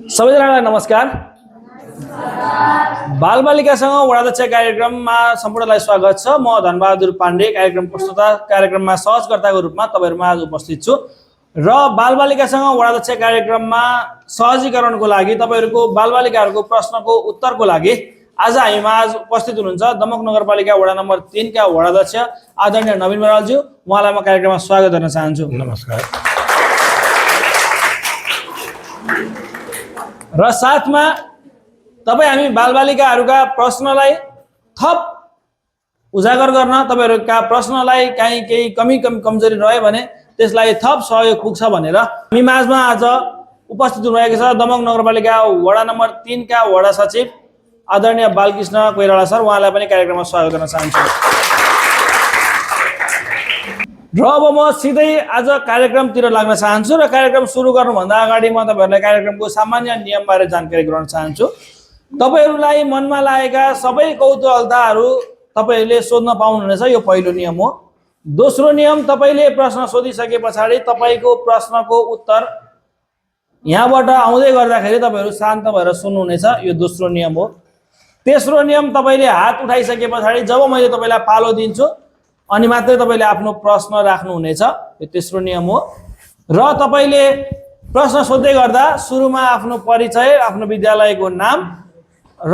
सबैजनालाई नमस्कार। बालबालिकासँग वडाध्यक्ष कार्यक्रममा सम्पूर्णलाई स्वागत छ। म धनबहादुर पाण्डे कार्यक्रम प्रस्तुता कार्यक्रममा सहजकर्ताको रूपमा तपाईहरुमा आज उपस्थित छु र बालबालिकासँग वडाध्यक्ष कार्यक्रममा सहजीकरणको लागि तपाईहरुको बालबालिकाहरुको प्रश्नको उत्तरको लागि आज हामीमा उपस्थित हुनुहुन्छ दमक नगरपालिका वडा नम्बर 3 का वडाध्यक्ष आदरणीय नवीन बरालज्यू। उहाँलाई म कार्यक्रममा स्वागत गर्न चाहन्छु। नमस्कार। र साथमा तपाई हामी बालबालिकाहरुका प्रश्नलाई थप उजागर गर्न तपाईहरुका प्रश्नलाई केही कमजोरी रह्यो भने त्यसलाई थप सहयोग पुग्छ भनेर हामी माझमा आज उपस्थित हुनुभएको छ दमक नगरपालिका वडा नम्बर 3 का वडा सचिव आदरणीय बालकृष्ण कोइराला सर। उहाँलाई पनि कार्यक्रममा स्वागत गर्न चाहन्छु। र अब म सिधै आज कार्यक्रमतिर लाग्न चाहन्छु र कार्यक्रम सुरु गर्नुभन्दा अगाडि म तपाईहरुलाई कार्यक्रमको सामान्य नियमबारे जानकारी गराउन चाहन्छु। तपाईहरुलाई मनमा लागेका सबै कौतूहलताहरू तपाईहरुले सोध्न पाउनुहुनेछ, यो पहिलो नियम हो। दोस्रो नियम, तपाईले प्रश्न सोधिसके पछाडी तपाईको प्रश्नको उत्तर यहाँबाट आउँदै गर्दाखेरि तपाईहरु शान्त भएर सुन्नुहुनेछ, यो दोस्रो नियम हो। तेस्रो नियम, तपाईले हात उठाइसके पछाडी जब मैले तपाईलाई पालो दिन्छु अनि मात्रै तपाईले आफ्नो प्रश्न राख्नु हुनेछ, यो तेस्रो नियम हो। र तपाईले प्रश्न सोध्दै गर्दा सुरुमा आफ्नो परिचय, आफ्नो विद्यालयको नाम र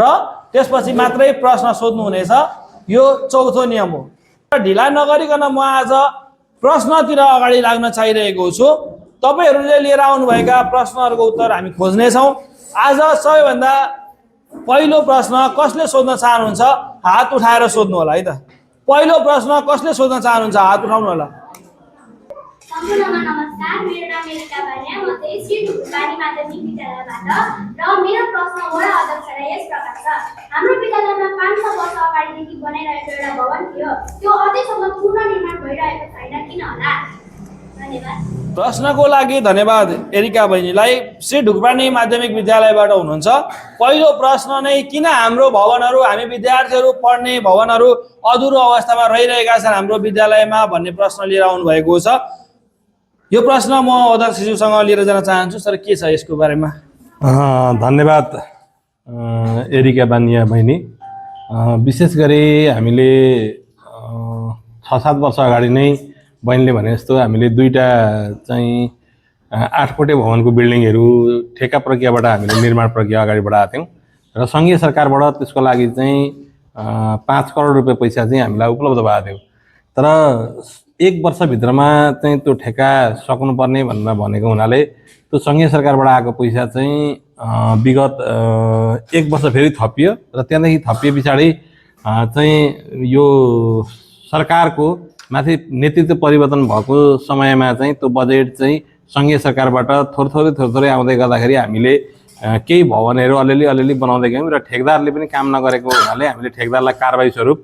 त्यसपछि मात्रै प्रश्न सोध्नु हुनेछ, यो चौथो नियम हो। ढिला नगरिकन म आज प्रश्नतिर अगाडि लाग्न चाहिरहेको छु। तपाईहरुले लिएर आउनुभएका प्रश्नहरुको उत्तर हामी खोज्ने छौं। आज सबैभन्दा पहिलो प्रश्न कसले सोध्न चाहनुहुन्छ हात उठाएर सोध्नु होला है त। पहिलो प्रश्न कसले सोध्न चाहनुहुन्छ हात उठाउनु होला। सम्पूर्णमा नमस्कार, मेरो नाम मेलिका बानिया, म चाहिँ श्री ढुकुरबारी माध्यमिक विद्यालयबाट र मेरो प्रश्न वडा अध्यक्षलाई यस प्रकार छ। हाम्रो विद्यालयमा 500 वर्ष अगाडिदेखि बनाइरहेको एउटा भवन थियो, त्यो अझैसम्म पूर्ण निर्माण भइरहेको छैन, किन होला? धन्यवाद। प्रश्नको लागि धन्यवाद एरिका बहिनीलाई। श्री ढुकुरबारी माध्यमिक विद्यालयबाट हुनुहुन्छ। पहिलो प्रश्न नै किन हाम्रो भवनहरू, हामी विद्यार्थीहरू पढ्ने भवनहरू अधुरो अवस्थामा रहिरहेका छन् हाम्रो विद्यालयमा भन्ने प्रश्न लिएर आउनु भएको छ। यो प्रश्न म अध्यक्षज्यूसँग लिएर जान चाहन्छु। सर, के छ यसको बारेमा? धन्यवाद एरिका बानिया बहिनी। विशेष गरी हामीले 6-7 वर्ष अगाडि नै बहिनीले भने जस्तो हामीले दुईटा चाहिँ 8 कोठे भवनको बिल्डिङहरू ठेक्का प्रक्रियाबाट हामीले निर्माण प्रक्रिया अगाडि बढाएका थियौँ र सङ्घीय सरकारबाट त्यसको लागि चाहिँ 5 करोड रुपियाँ पैसा चाहिँ हामीलाई उपलब्ध भएको थियो। तर 1 वर्षभित्रमा चाहिँ त्यो ठेक्का सक्नुपर्ने भनेर भनेको हुनाले त्यो सङ्घीय सरकारबाट आएको पैसा चाहिँ विगत 1 वर्ष फेरि थपियो र त्यहाँदेखि थपिए पछाडि चाहिँ यो सरकारको माथि नेतृत्व परिवर्तन भएको समयमा चाहिँ त्यो बजेट चाहिँ सङ्घीय सरकारबाट थोरै आउँदै गर्दाखेरि हामीले केही भवनहरू अलिअलि बनाउँदै गयौँ र ठेकदारले पनि काम नगरेको हुनाले हामीले ठेकदारलाई कारबाही स्वरूप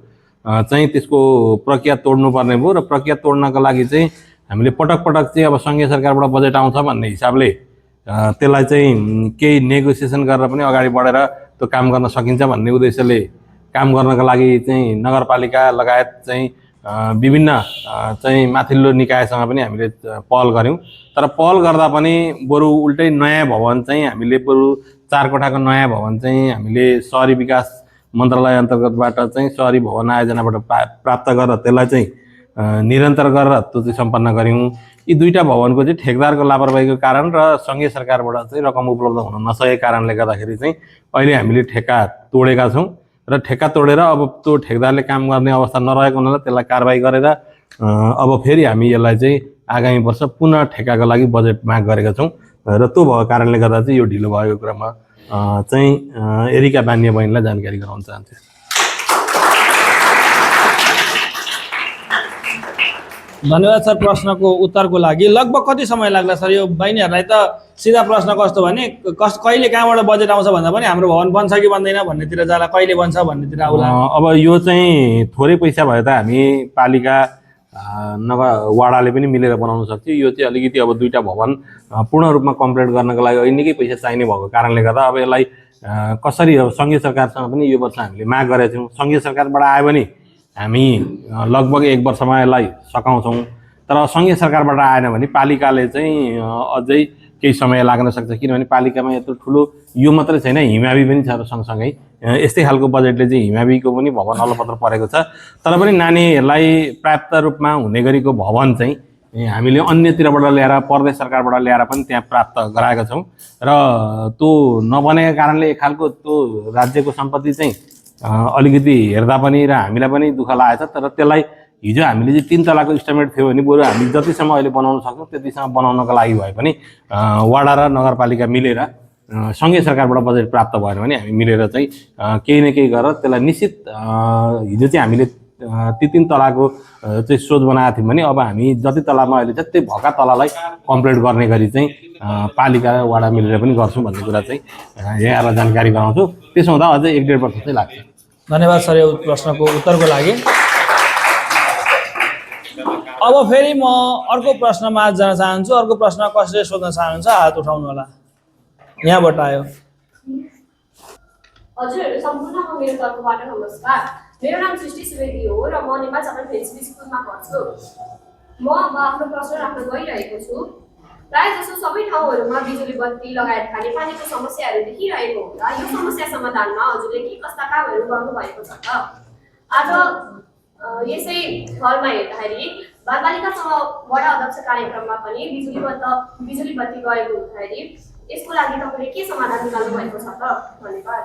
चाहिँ त्यसको प्रक्रिया तोड्नुपर्ने भयो र प्रक्रिया तोड्नको लागि चाहिँ हामीले पटक चाहिँ अब सङ्घीय सरकारबाट बजेट आउँछ भन्ने हिसाबले त्यसलाई चाहिँ केही नेगोसिएसन गरेर पनि अगाडि बढेर त्यो काम गर्न सकिन्छ भन्ने उद्देश्यले काम गर्नको लागि चाहिँ नगरपालिका लगायत चाहिँ विभिन्न चाहिँ माथिल्लो निकायसँग पनि हामीले पहल गऱ्यौँ। तर पहल गर्दा पनि बरु उल्टै नयाँ भवन चाहिँ हामीले बरु 4 कोठाको नयाँ भवन चाहिँ हामीले शहरी विकास मन्त्रालय अन्तर्गतबाट चाहिँ शहरी भवन आयोजनाबाट प्राप्त गरेर त्यसलाई चाहिँ निरन्तर गरेर त्यो चाहिँ सम्पन्न गऱ्यौँ। यी दुईटा भवनको चाहिँ ठेकदारको लापरवाहीको कारण र सङ्घीय सरकारबाट चाहिँ रकम उपलब्ध हुन नसकेको कारणले गर्दाखेरि चाहिँ अहिले हामीले ठेक्का तोडेका छौँ र ठेक्का तोडेर अब त्यो ठेकदारले काम गर्ने अवस्था नरहेको हुनाले त्यसलाई कारबाही गरेर अब फेरि हामी यसलाई चाहिँ आगामी वर्ष पुनः ठेक्काको लागि बजेट माग गरेका छौँ र त्यो भएको कारणले गर्दा चाहिँ यो ढिलो भएको क्रममा चाहिँ एरिका बानिया बहिनीलाई जानकारी गराउन चाहन्छु। धन्यवाद सर प्रश्नको उत्तरको लागि। लगभग कति समय लाग्ला सर यो बहिनीहरूलाई? त सिधा प्रश्न कस्तो भने कहिले कहाँबाट बजेट आउँछ भन्दा पनि हाम्रो भवन बन्छ कि बन्दैन भन्नेतिर जाला, कहिले बन्छ भन्नेतिर आउला। अब यो चाहिँ थोरै पैसा भए त हामी पालिका नगर वडाले पनि मिलेर बनाउन सक्छ। यो चाहिँ अलिकति अब दुईटा भवन पूर्ण रूपमा कम्प्लिट गर्नको लागि निकै पैसा चाहिने भएको कारणले गर्दा अब यसलाई कसरी अब सङ्घीय सरकारसँग पनि यो वर्ष हामीले माग गरेका छौँ। सङ्घीय सरकारबाट आयो भने हामी लगभग 1 वर्षमा यसलाई सकाउँछौँ, तर सङ्घीय सरकारबाट आएन भने पालिकाले चाहिँ अझै केही समय लाग्न सक्छ, किनभने पालिकामा यत्रो ठुलो यो मात्रै छैन, हिमावी पनि छ र सँगसँगै यस्तै खालको बजेटले चाहिँ हिमावीको पनि भवन अलपत्र परेको छ। तर पनि नानीहरूलाई पर्याप्त रूपमा हुने गरेको भवन चाहिँ हामीले अन्यतिरबाट ल्याएर प्रदेश सरकारबाट ल्याएर पनि त्यहाँ प्राप्त गराएका छौँ र त्यो नबनेको कारणले एक खालको त्यो राज्यको सम्पत्ति चाहिँ अलिकति हेर्दा पनि र हामीलाई पनि दुःख लागेको छ। तर त्यसलाई हिजो हामीले चाहिँ 3 तलाको इस्टिमेट थियो भने बरु हामी जतिसम्म अहिले बनाउन सक्छौँ त्यतिसम्म बनाउनको लागि भए पनि वडा र नगरपालिका मिलेर सङ्घीय सरकारबाट बजेट प्राप्त भएन भने हामी मिलेर चाहिँ केही न केही गरेर त्यसलाई निश्चित हिजो चाहिँ हामीले ती 3 तलाको चाहिँ सोच बनाएको थियौँ भने अब हामी जति तलामा अहिले छ त्यो भएका तलालाई कम्प्लिट गर्ने गरी चाहिँ पालिका र वडा मिलेर पनि गर्छौँ भन्ने कुरा चाहिँ यहाँलाई जानकारी गराउँछु। त्यसो हुँदा अझै 1-1.5 वर्ष चाहिँ लाग्छ। धन्यवाद सर यो प्रश्नको उत्तरको लागि। अब फेरि म अर्को प्रश्नमा जान चाहन्छु। अर्को प्रश्न कसले सोध्न चाहनुहुन्छ हात उठाउनु होला। यहाँबाट आयो। हजुरहरू सम्पूर्णको मेरो तर्फबाट नमस्कार। मेरो नाम सृष्टि सुवेदी हो र म नेपाल सदर फेन्सी स्कुलमा पढ्छु। म अब आफ्नो प्रश्न राख्न गइरहेको छु। प्रायः जसो सबै ठाउँहरूमा बिजुली बत्ती लगायत खानेपानीको समस्याहरू देखिरहेको हुँदा यो समस्या समाधानमा हजुरले के कस्ता कामहरू गर्नुभएको छ त? आज यसै फलमा हेर्दाखेरि बालबालिकासँग वडा अध्यक्ष कार्यक्रममा पनि बिजुली बत्ती गएको हुँदाखेरि यसको लागि तपाईँले के समाधान निकाल्नु भएको छ त? धन्यवाद।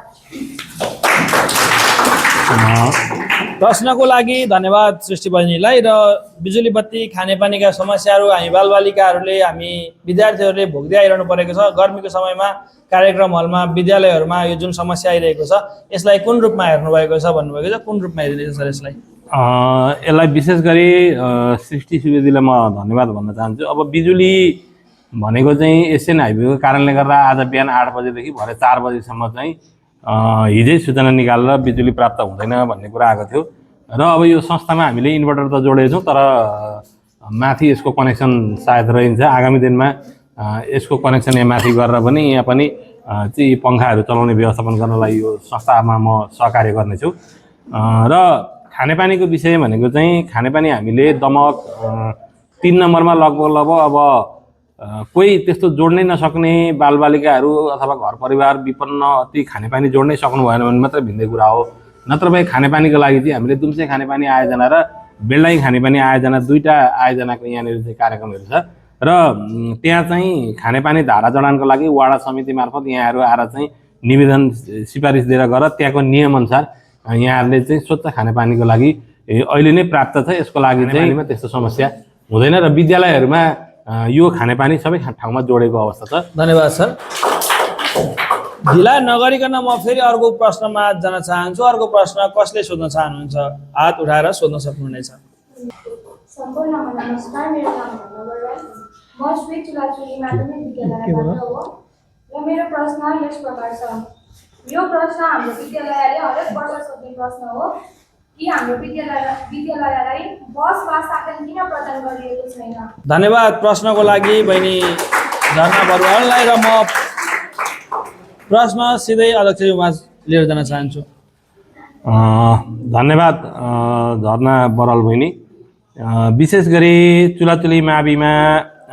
प्रश्नको लागि धन्यवाद सृष्टि बहिनीलाई। र बिजुली बत्ती खानेपानीका समस्याहरू हामी बालबालिकाहरूले हामी विद्यार्थीहरूले भोग्दै आइरहनु परेको छ। गर्मीको समयमा कार्यक्रम हलमा विद्यालयहरूमा यो जुन समस्या आइरहेको छ यसलाई कुन रूपमा हेर्नुभएको छ भन्नुभएको छ, कुन रूपमा हेरिरहेको छ सर यसलाई? यसलाई विशेष गरी सृष्टि सुवेदीलाई म धन्यवाद भन्न चाहन्छु। अब बिजुली भनेको चाहिँ एसियन हाइवेको कारणले गर्दा आज बिहान 8 बजेदेखि भरे 4 बजेसम्म चाहिँ हिजै सूचना निकालेर बिजुली प्राप्त हुँदैन भन्ने कुरा आएको थियो र अब यो संस्थामा हामीले इन्भर्टर त जोडेको छौँ तर माथि यसको कनेक्सन सायद रहन्छ। आगामी दिनमा यसको कनेक्सन यहाँ माथि गरेर पनि यहाँ पनि चाहिँ पङ्खाहरू चलाउने व्यवस्थापन गर्नलाई यो संस्थामा म सहकार्य गर्नेछु। र खानेपानीको विषय भनेको चाहिँ खानेपानी हामीले दमक 3 नम्बरमा लगभग अब कोही त्यस्तो जोड्नै नसक्ने बालबालिकाहरू अथवा घर परिवार विपन्न अति खानेपानी जोड्नै सक्नु भएन भने मात्रै भिन्दै कुरा हो। नत्र भए खानेपानीको लागि चाहिँ हामीले दुम्से खानेपानी आयोजना र बेल्लाइ खानेपानी आयोजना दुईटा आयोजनाको यहाँनिर चाहिँ कार्यक्रमहरू छ र त्यहाँ चाहिँ खानेपानी धारा जडानको लागि वडा समिति मार्फत यहाँहरू आएर चाहिँ निवेदन सिफारिस दिएर गर त्यहाँको नियमअनुसार यहाँहरूले चाहिँ स्वच्छ खानेपानीको लागि अहिले नै प्राप्त छ। यसको लागि चाहिँ त्यस्तो समस्या हुँदैन र विद्यालयहरूमा यो खानेपानी सबै ठाउँमा जोडेको अवस्था छ। धन्यवाद सर। ढिला नगरिकन म फेरि अर्को प्रश्नमा जान चाहन्छु। अर्को प्रश्न कसले सोध्न चाहनुहुन्छ हात उठाएर सोध्न सक्नुहुनेछ। सम्पूर्णमा नमस्कार। मेरो नाम नगर राई। म श्री चुलाचुली माध्यमिक विद्यालयबाट हो र मेरो प्रश्न यस प्रकार छ। यो प्रश्न हाम्रो विद्यालयले हरेक वर्ष सोध्ने प्रश्न हो कि हाम्रो विद्यालयलाई बस वा साधन किन प्रदान गरिएको छैन? धन्यवाद प्रश्नको लागि बहिनी झरना बरुवाललाई। र म प्रश्न सिधै अध्यक्षमा लिएर जान चाहन्छु। धन्यवाद झरना बराल बहिनी। विशेष गरी चुलाचुली माविमा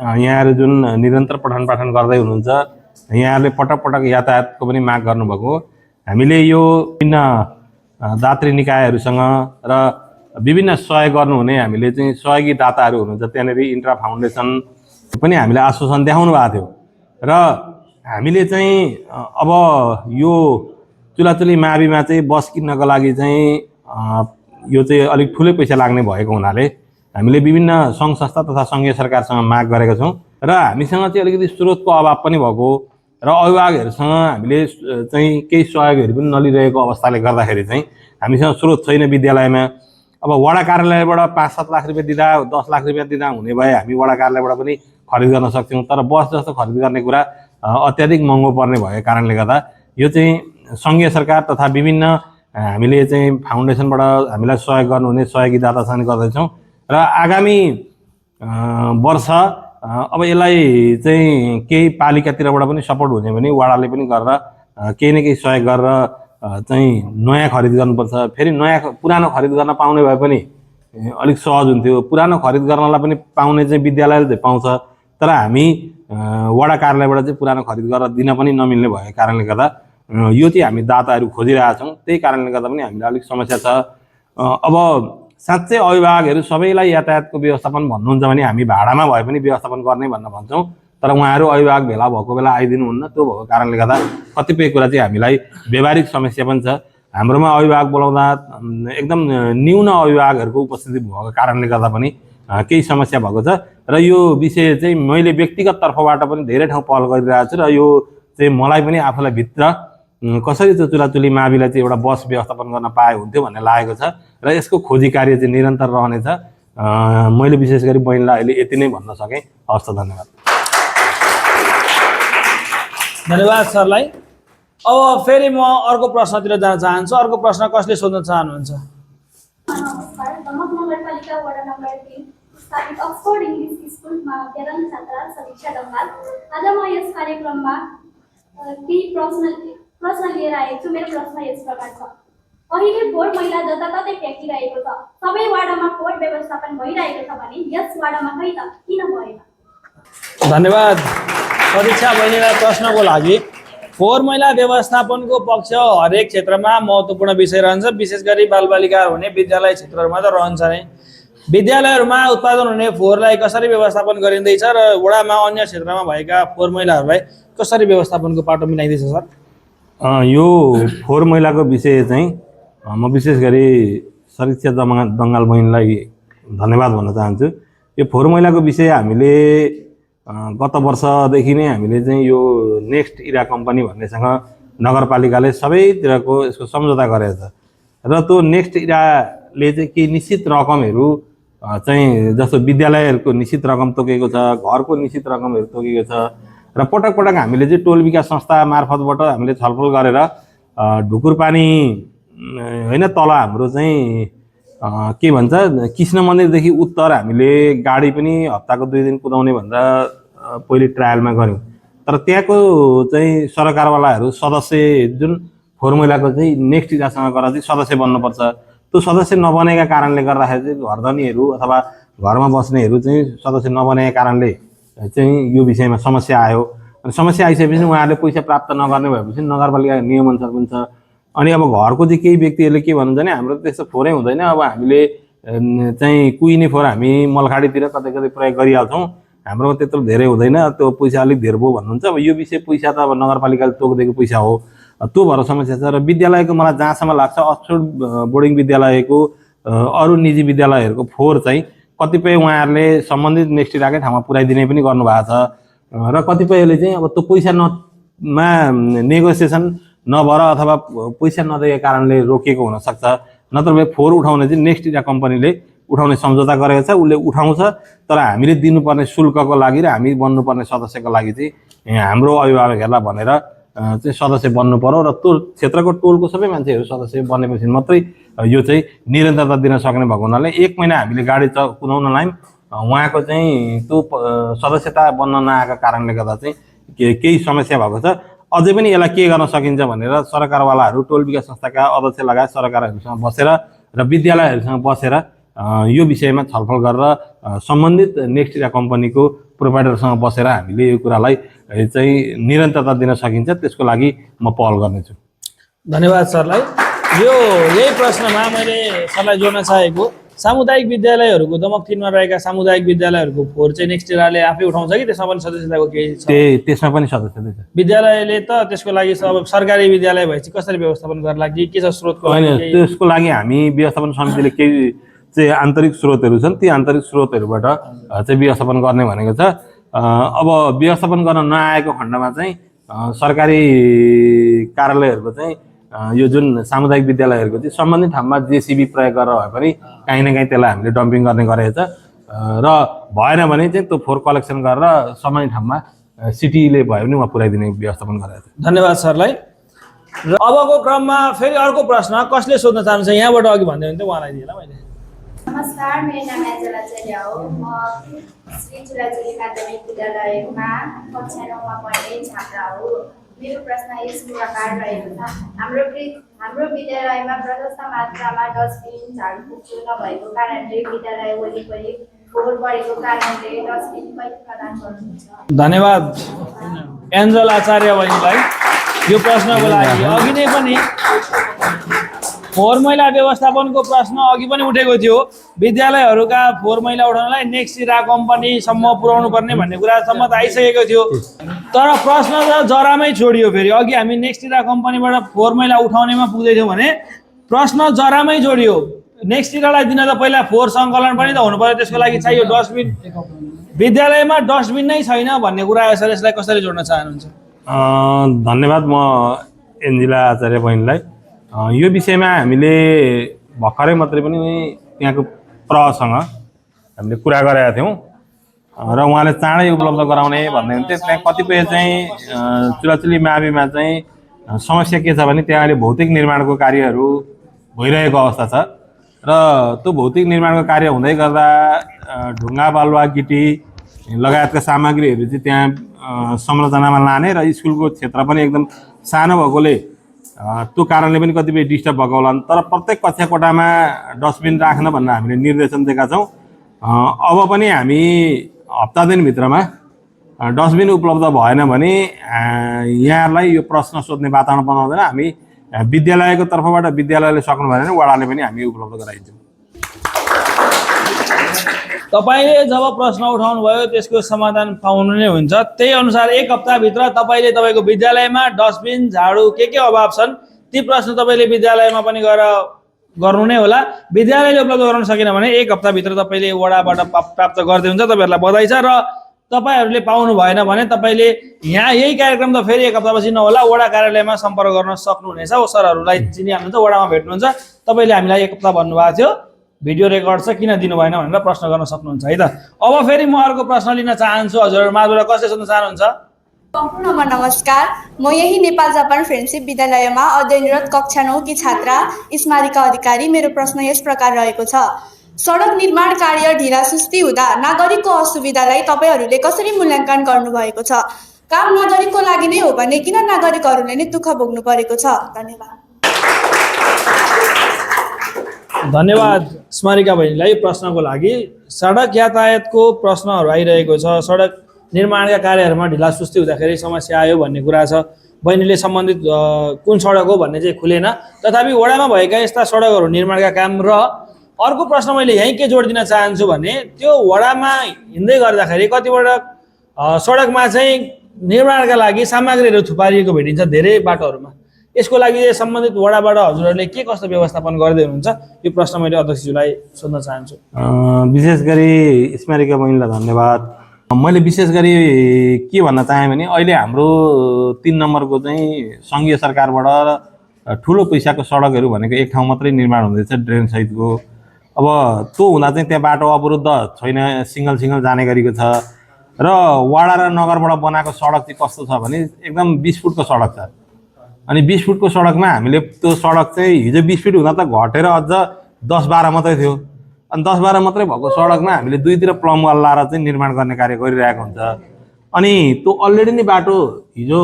यहाँहरू जुन निरन्तर पठन पाठन गर्दै हुनुहुन्छ यहाँहरूले पटक पटक यातायातको पनि माग गर्नुभएको। हामीले यो विभिन्न दात्री निकायहरूसँग र विभिन्न सहयोग गर्नुहुने हामीले चाहिँ सहयोगी दाताहरू हुनुहुन्छ त्यहाँनिर इन्ट्रा फाउन्डेसन पनि हामीले आश्वासन देखाउनु भएको थियो र हामीले चाहिँ अब यो चुलाचुली माविमा चाहिँ बस किन्नको लागि चाहिँ यो चाहिँ अलिक ठुलै पैसा लाग्ने भएको हुनाले हामीले विभिन्न सङ्घ संस्था तथा सङ्घीय सरकारसँग माग गरेका छौँ र हामीसँग चाहिँ अलिकति स्रोतको अभाव पनि भएको र अभिभावकहरूसँग हामीले चाहिँ केही सहयोगहरू पनि नलिरहेको अवस्थाले गर्दाखेरि चाहिँ हामीसँग स्रोत छैन विद्यालयमा। अब वडा कार्यालयबाट 5-7 लाख रुपियाँ दिँदा 10 लाख रुपियाँ दिँदा हुने भए हामी वडा कार्यालयबाट पनि खरिद गर्न सक्थ्यौँ तर बस जस्तो खरिद गर्ने कुरा अत्याधिक महँगो पर्ने भएको कारणले गर्दा यो चाहिँ सङ्घीय सरकार तथा विभिन्न हामीले चाहिँ फाउन्डेसनबाट हामीलाई सहयोग गर्नुहुने सहयोगी दातासँग गर्दैछौँ र आगामी वर्ष अब यसलाई चाहिँ केही पालिकातिरबाट पनि सपोर्ट हुने भने वडाले पनि गरेर केही न केही सहयोग गरेर चाहिँ नयाँ खरिद गर्नुपर्छ। फेरि नयाँ पुरानो खरिद गर्न पाउने भए पनि अलिक सहज हुन्थ्यो। पुरानो खरिद गर्नलाई पनि पाउने चाहिँ विद्यालयले चाहिँ पाउँछ तर हामी वडा कार्यालयबाट चाहिँ पुरानो खरिद गरेर दिन पनि नमिल्ने भएको कारणले गर्दा यो चाहिँ हामी दाताहरू खोजिरहेका छौँ। त्यही कारणले गर्दा पनि हामीलाई अलिक समस्या छ। अब साँच्चै अभिभावकहरू सबैलाई यातायातको व्यवस्थापन भन्नुहुन्छ भने हामी भाडामा भए पनि व्यवस्थापन गर्ने भन्छौँ, तर उहाँहरू अभिभावक भेला भएको बेला आइदिनुहुन्न। त्यो भएको कारणले गर्दा कतिपय कुरा चाहिँ हामीलाई व्यवहारिक समस्या पनि छ। हाम्रोमा अभिभावक बोलाउँदा एकदम न्यून अभिभावकहरूको उपस्थिति भएको कारणले गर्दा पनि केही समस्या भएको छ र यो विषय चाहिँ मैले व्यक्तिगत तर्फबाट पनि धेरै ठाउँ पहल गरिरहेको छु र यो चाहिँ मलाई पनि आफूलाई भित्र कसरी त्यो चुलाचुली माविलाई चाहिँ एउटा बस व्यवस्थापन गर्न पाए हुन्थ्यो भन्ने लागेको छ र यसको खोजी कार्य चाहिँ निरन्तर रहनेछ। मैले विशेष गरी बहिनीलाई अहिले यति नै भन्न सकेँ। हस् त, धन्यवाद। धन्यवाद सरलाई। अब फेरि म अर्को प्रश्नतिर जान चाहन्छु। अर्को प्रश्न कसले सोध्न चाहनुहुन्छ? नमस्कार, दमक नगरपालिका वडा नम्बर 3 स्थापित अक्सफोर्ड इङ्ग्लिस स्कुलमा अध्ययन छात्रा समीक्षा ढकाल। आज म यस कार्यक्रममा केही प्रश्न लिएर आएको छु। मेरो प्रश्न यस प्रकार छ। अहिले फोहोर मैला जताततै फ्याँकिरहेको छ। सबै वाडामा फोहोर व्यवस्थापन भइरहेको छ भने यस वाडामा खै त किन भएन? धन्यवाद समीक्षा बहिनीलाई प्रश्नको लागि। फोहोर मैला व्यवस्थापनको पक्ष हरेक क्षेत्रमा महत्त्वपूर्ण विषय रहन्छ। विशेष गरी बालबालिकाहरू हुने विद्यालय क्षेत्रहरूमा त रहन्छ नै। विद्यालयहरूमा उत्पादन हुने फोहोरलाई कसरी व्यवस्थापन गरिँदैछ र वडामा अन्य क्षेत्रमा भएका फोहोर मैलाहरूलाई कसरी व्यवस्थापनको पाटो मिलाइँदैछ सर? यो फोहोर मैलाको विषय चाहिँ म विशेष गरी समीक्षा दङ्गाल बहिनीलाई धन्यवाद भन्न चाहन्छु। यो फोहोर मैलाको विषय हामीले गत वर्षदेखि नै हामीले चाहिँ यो नेक्स्ट इरा कम्पनी भन्नेसँग नगरपालिकाले सबैतिरको यसको सम्झौता गरेको छ र त्यो नेक्स्ट इराले चाहिँ केही निश्चित रकमहरू चाहिँ जस्तो विद्यालयहरूको निश्चित रकम तोकेको छ, घरको निश्चित रकमहरू तोकेको छ र पटक पटक हामीले चाहिँ टोल विकास संस्था मार्फतबाट हामीले छलफल गरेर ढुकुरपानी होइन तल हाम्रो चाहिँ के भन्छ कृष्ण मन्दिरदेखि उत्तर हामीले गाडी पनि हप्ताको 2 दिन कुदाउने भन्दा पहिले ट्रायलमा गऱ्यौँ। तर त्यहाँको चाहिँ सरकारवालाहरू सदस्य जुन फोहोर मैलाको चाहिँ नेक्स्ट इरासँग गरेर चाहिँ सदस्य बन्नुपर्छ, त्यो सदस्य नबनेका कारणले गर्दाखेरि चाहिँ घरधनीहरू अथवा घरमा बस्नेहरू चाहिँ सदस्य नबनेका कारणले चाहिँ यो विषयमा समस्या आयो। अनि समस्या आइसकेपछि उहाँहरूले पैसा प्राप्त नगर्ने भएपछि नगरपालिकाको नियमअनुसार पनि छ। अनि अब घरको चाहिँ केही व्यक्तिहरूले के भन्नुहुन्छ भने हाम्रो त्यस्तो फोहोरै हुँदैन, अब हामीले चाहिँ कुहिने फोहोर हामी मलखाडीतिर कतै कतै प्रयोग गरिहाल्छौँ, हाम्रोमा त्यत्रो धेरै हुँदैन, त्यो पैसा अलिक धेर भयो भन्नुहुन्छ। अब यो विषय पैसा त अब नगरपालिकाले तोकिदिएको पैसा हो, त्यो भएर समस्या छ। र विद्यालयको मलाई जहाँसम्म लाग्छ अक्सफोर्ड बोर्डिङ विद्यालयको अरू निजी विद्यालयहरूको फोहोर चाहिँ कतिपय उहाँहरूले सम्बन्धित नेक्स्ट इराकै ठाउँमा पुर्याइदिने पनि गर्नुभएको छ र कतिपयले चाहिँ अब त्यो पैसा मा नेगोसिएसन नभएर अथवा पैसा नदिएको कारणले रोकिएको हुनसक्छ। नत्र भए फोहोर उठाउने चाहिँ नेक्स्ट इरा कम्पनीले उठाउने सम्झौता गरेको छ, उसले उठाउँछ। तर हामीले दिनुपर्ने शुल्कको लागि र हामी बन्नुपर्ने सदस्यको लागि चाहिँ हाम्रो अभिभावकहरूलाई भनेर चाहिँ सदस्य बन्नु पर्यो र त्यो क्षेत्रको टोलको सबै मान्छेहरू सदस्य बनेपछि मात्रै यो चाहिँ निरन्तरता दिन सक्ने भएको हुनाले 1 महिना हामीले गाडी कुदाउन लायौँ। उहाँको चाहिँ त्यो सदस्यता बन्न नआएको कारणले गर्दा चाहिँ केही समस्या भएको छ। अझै पनि यसलाई के गर्न सकिन्छ भनेर सरकारवालाहरू टोल विकास संस्थाका अध्यक्ष लगायत सरकारहरूसँग बसेर र विद्यालयहरूसँग बसेर यो विषयमा छलफल गरेर सम्बन्धित नेक्स्ट इरा कम्पनीको प्रोभाइडरसँग बसेर हामीले यो कुरालाई चाहिँ निरन्तरता दिन सकिन्छ, त्यसको लागि म पहल गर्नेछु। धन्यवाद सरलाई। यही प्रश्नमा मैले सरलाई जोड्न चाहेको सामुदायिक विद्यालयहरूको दमक 3 मा रहेका सामुदायिक विद्यालयहरूको फोहोर चाहिँ नेक्स्ट इराले आफै उठाउँछ कि त्यसमा पनि सदस्यताको केही छ? त्यसमा पनि सदस्यता छ। विद्यालयले त त्यसको लागि अब सरकारी विद्यालय भएपछि कसरी व्यवस्थापन गर्ला कि के छ स्रोतको लागि? त्यसको लागि हामी व्यवस्थापन समितिले केही चाहिँ आन्तरिक स्रोतहरू छन्, ती आन्तरिक स्रोतहरूबाट चाहिँ व्यवस्थापन गर्ने भनेको छ। अब व्यवस्थापन गर्न नआएको खण्डमा चाहिँ सरकारी कार्यालयहरूको चाहिँ यो जुन सामुदायिक विद्यालयहरूको चाहिँ सम्बन्धित ठाउँमा जेसिबी प्रयोग गरेर भए पनि काहीँ न काहीँ त्यसलाई हामीले डम्पिङ गर्ने गरेको छ र भएन भने चाहिँ त्यो फोहोर कलेक्सन गरेर सम्बन्धित ठाउँमा सिटीले भयो भने उहाँ पुर्याइदिने व्यवस्थापन गरेको छ। धन्यवाद सरलाई। र अबको क्रममा फेरि अर्को प्रश्न कसले सोध्न चाहन्छ? यहाँबाट अघि भन्दै हुन्थ्यो, उहाँलाई दिएला मैले। नमस्कार, मेरो नाम एन्जेला चेलिया हो। म श्री चुलाचुली माध्यमिक विद्यालयमा कक्षा 9 मा पढ्ने छात्रा हो। मेरो प्रश्न यस प्रकार रहेको छ। हाम्रो विद्यालयमा प्रशस्त मात्रामा डस्टबिन झाडु नभएको कारणले विद्यालय वरिपरि फोहोर बढेको कारणले डस्टबिन कहिले प्रदान गर्नुहुन्छ? धन्यवाद एन्जल आचार्य बहिनीलाई यो प्रश्नको लागि। अघि नै पनि फोहोर मैला व्यवस्थापनको प्रश्न अघि पनि उठेको थियो। विद्यालयहरूका फोहोर मैला उठाउनलाई नेक्सिरा कम्पनीसम्म पुर्याउनु पर्ने भन्ने कुरासम्म त आइसकेको थियो, तर प्रश्न त जरामै छोडियो। फेरि अघि हामी नेक्सिरा कम्पनीबाट फोहोर मैला उठाउनेमा पुग्दैथ्यौँ भने प्रश्न जरामै जोडियो। नेक्सिरालाई दिन त पहिला फोहोर सङ्कलन पनि त हुनु पर्यो, त्यसको लागि चाहियो डस्टबिन। विद्यालयमा डस्टबिन नै छैन भन्ने कुरा छ, यसलाई कसरी जोड्न चाहनुहुन्छ? धन्यवाद म एन्जिला आचार्य बहिनीलाई। यो विषयमा हामीले भर्खरै मात्रै पनि त्यहाँको प्रसँग हामीले कुरा गरेका थियौँ र उहाँले चाँडै उपलब्ध गराउने भन्दै हुन्थ्यो। त्यहाँ कतिपय चाहिँ चुलाचुली माविमा चाहिँ समस्या के छ भने त्यहाँ अहिले भौतिक निर्माणको कार्यहरू भइरहेको अवस्था छ र त्यो भौतिक निर्माणको कार्य हुँदै गर्दा ढुङ्गा बालुवा गिटी लगायतका सामग्रीहरू चाहिँ त्यहाँ संरचनामा लाने र स्कुलको क्षेत्र पनि एकदम सानो भएकोले त्यो कारणले पनि कतिपय डिस्टर्ब भएको होला। तर प्रत्येक कक्षा कोठामा डस्टबिन राख्न भनेर हामीले निर्देशन दिएका छौँ। अब पनि हामी हप्ता दिनभित्रमा डस्टबिन उपलब्ध भएन भने यहाँलाई यो प्रश्न सोध्ने वातावरण बनाउँदैन। हामी विद्यालयको तर्फबाट विद्यालयले सक्नु भएन भने वडाले पनि हामी उपलब्ध गराइदिन्छौँ। तपाईँले जब प्रश्न उठाउनु भयो त्यसको समाधान पाउनु नै हुन्छ। त्यही अनुसार एक हप्ताभित्र तपाईँले तपाईँको विद्यालयमा डस्टबिन झाडु के अभाव छन् ती प्रश्न तपाईँले विद्यालयमा पनि गएर गर्नु नै होला। विद्यालयले उपलब्ध गराउन सकेन भने एक हप्ताभित्र तपाईँले वडाबाट प्राप्त गर्दै हुन्छ। तपाईँहरूलाई बधाई छ। र तपाईँहरूले पाउनु भएन भने तपाईँले यहाँ यही कार्यक्रम त फेरि एक हप्तापछि नहोला, वडा कार्यालयमा सम्पर्क गर्न सक्नुहुनेछ। सरहरूलाई चिनिहाल्नुहुन्छ, वडामा भेट्नुहुन्छ। तपाईँले हामीलाई एक हप्ता भन्नुभएको थियो, भिडियो रेकर्ड छ, किन दिनु भएन भनेर प्रश्न गर्न सक्नुहुन्छ है त। अब फेरि म अर्को प्रश्न लिन चाहन्छु। हजुर माझबाट कसले सोध्न चाहनुहुन्छ? सम्पूर्णमा नमस्कार। म यही नेपाल जापान फ्रेन्डसिप विद्यालयमा अध्ययनरत कक्षा 9 की छात्रा स्मारिका अधिकारी। मेरो प्रश्न यस प्रकार रहेको छ, सडक निर्माण कार्य ढिलासुस्ती हुँदा नागरिकको असुविधालाई तपाईँहरूले कसरी मूल्याङ्कन गर्नुभएको छ? काम नागरिकको लागि नै हो भने किन नागरिकहरूले नै दुःख भोग्नु परेको छ? धन्यवाद। धन्यवाद स्मारिका बहिनीलाई प्रश्नको लागि। सडक यातायातको प्रश्नहरू आइरहेको छ। सडक निर्माणका कार्यहरूमा ढिलासुस्ती हुँदाखेरि समस्या आयो भन्ने कुरा छ। बहिनीले सम्बन्धित कुन सडक हो भन्ने चाहिँ खुलेन, तथापि वडामा भएका यस्ता सडकहरू निर्माणका काम। र अर्को प्रश्न मैले यहीँ के जोड दिन चाहन्छु भने त्यो वडामा हिँड्दै गर्दाखेरि कतिवटा सडकमा चाहिँ निर्माणका लागि सामग्रीहरू थुपारिएको भेटिन्छ धेरै बाटोहरूमा। यसको लागि सम्बन्धित वडाबाट हजुरहरूले के कस्तो व्यवस्थापन गर्दै हुनुहुन्छ? यो प्रश्न मैले अध्यक्षज्यूलाई सोध्न चाहन्छु। विशेष गरी स्मारिका बहिनीलाई धन्यवाद। मैले विशेष गरी के भन्न चाहेँ भने अहिले हाम्रो 3 नम्बरको चाहिँ सङ्घीय सरकारबाट ठुलो पैसाको सडकहरू भनेको एक ठाउँ मात्रै निर्माण हुँदैछ, ड्रेन सहितको। अब त्यो हुँदा चाहिँ त्यहाँ बाटो अवरुद्ध छैन, सिङ्गल जाने गरेको छ। र वडा र नगरबाट बनाएको सडक चाहिँ कस्तो छ भने एकदम 20 फुटको सडक छ। अनि 20 फुटको सडकमा हामीले त्यो सडक चाहिँ हिजो 20 फिट हुँदा त घटेर अझ 10-12 मात्रै थियो। अनि 10-12 मात्रै भएको सडकमा हामीले दुईतिर प्लम वाल लाएर चाहिँ निर्माण गर्ने कार्य गरिरहेको हुन्छ। अनि त्यो अलरेडी नै बाटो हिजो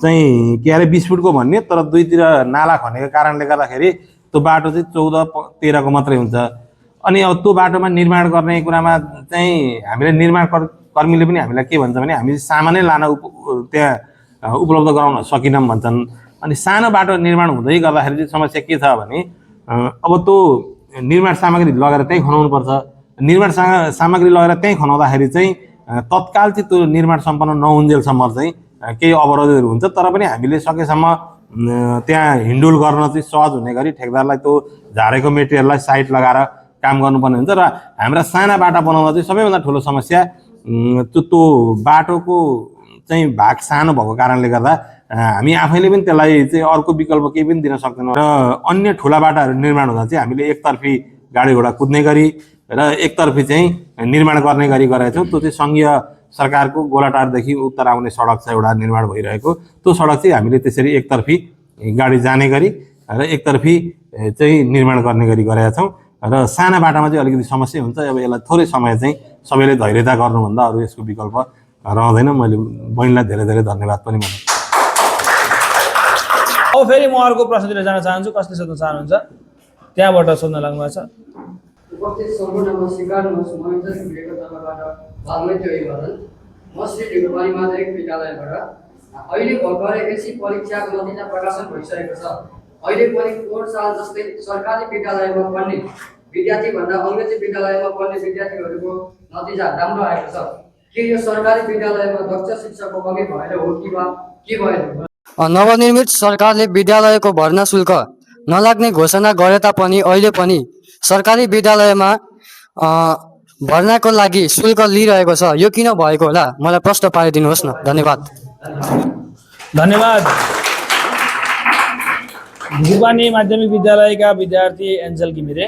चाहिँ के अरे 20 फुटको भन्ने, तर दुईतिर नाला खनेको कारणले गर्दाखेरि त्यो बाटो चाहिँ 14-13 को मात्रै हुन्छ। अनि अब त्यो बाटोमा निर्माण गर्ने कुरामा चाहिँ हामीले निर्माण कर्मीले पनि हामीलाई के भन्छ भने हामी सामानै लान त्यहाँ उपलब्ध गराउन सकिनौँ भन्छन्। अनि सानो बाटो निर्माण हुँदै गर्दाखेरि चाहिँ समस्या के छ भने अब त्यो निर्माण सामग्री लगेर त्यहीँ खनाउनुपर्छ। निर्माण सामग्री लगेर त्यहीँ खनाउँदाखेरि चाहिँ तत्काल चाहिँ त्यो निर्माण सम्पन्न नहुन्जेलसम्म चाहिँ केही अवरोधहरू हुन्छ। तर पनि हामीले सकेसम्म त्यहाँ हिन्डुल गर्न चाहिँ सहज हुने गरी ठेकदारलाई त्यो झारेको मेटेरियललाई साइड लगाएर काम गर्नुपर्ने हुन्छ। र हाम्रा साना बाटा बनाउँदा चाहिँ सबैभन्दा ठुलो समस्या त्यो बाटोको चाहिँ भाग सानो भएको कारणले गर्दा हामी आफैले पनि त्यसलाई चाहिँ अर्को विकल्प केही पनि दिन सक्दैनौँ। र अन्य ठुला बाटाहरू निर्माण हुँदा चाहिँ हामीले एकतर्फी गाडी घोडा कुद्ने गरी र एकतर्फी चाहिँ निर्माण गर्ने गरी गरेका छौँ। त्यो चाहिँ सङ्घीय सरकारको गोलाटारदेखि उत्तर आउने सडक छ एउटा निर्माण भइरहेको, त्यो सडक चाहिँ हामीले त्यसरी एकतर्फी गाडी जाने गरी र एकतर्फी चाहिँ निर्माण गर्ने गरी गरेका छौँ। र साना बाटामा चाहिँ अलिकति समस्या हुन्छ। अब यसलाई थोरै समय चाहिँ सबैले धैर्यता गर्नुभन्दा अरू यसको विकल्प रहँदैन। मैले बहिनीलाई धेरै धेरै धन्यवाद पनि भन्छु। अब फेरि म अर्को प्रश्न दिन जान चाहन्छु। कसले सोध्न चाहनुहुन्छ? त्यहाँबाट सोध्न लाग्नु भएको छ। उपस्थित सम्पूर्णमा स्वीकार्नुहोस् म इन्जल घिमिरेको तर्फबाट बालमैत्री अभिवादन। म श्री ढुकुरबारी माध्यमिक विद्यालयबाट अहिले भर्खरै एससी परीक्षाको नतिजा प्रकाशन भइसकेको छ। अहिले पनि पोहोर साल जस्तै सरकारी विद्यालयमा पढ्ने विद्यार्थीभन्दा अङ्ग्रेजी विद्यालयमा पढ्ने विद्यार्थीहरूको नतिजा राम्रो आएको छ। के यो सरकारी विद्यालयमा दक्ष शिक्षकको कमी भएर हो कि वा के भएर? नवनिर्मित सरकारले विद्यालयको भर्ना शुल्क नलाग्ने घोषणा गरे तापनि अहिले पनि सरकारी विद्यालयमा भर्नाको लागि शुल्क लिइरहेको छ। यो किन भएको होला, मलाई प्रश्न पारिदिनुहोस् न। धन्यवाद। धन्यवाद। ढुकुरबानी माध्यमिक विद्यालयका विद्यार्थी एन्जल घिमिरे,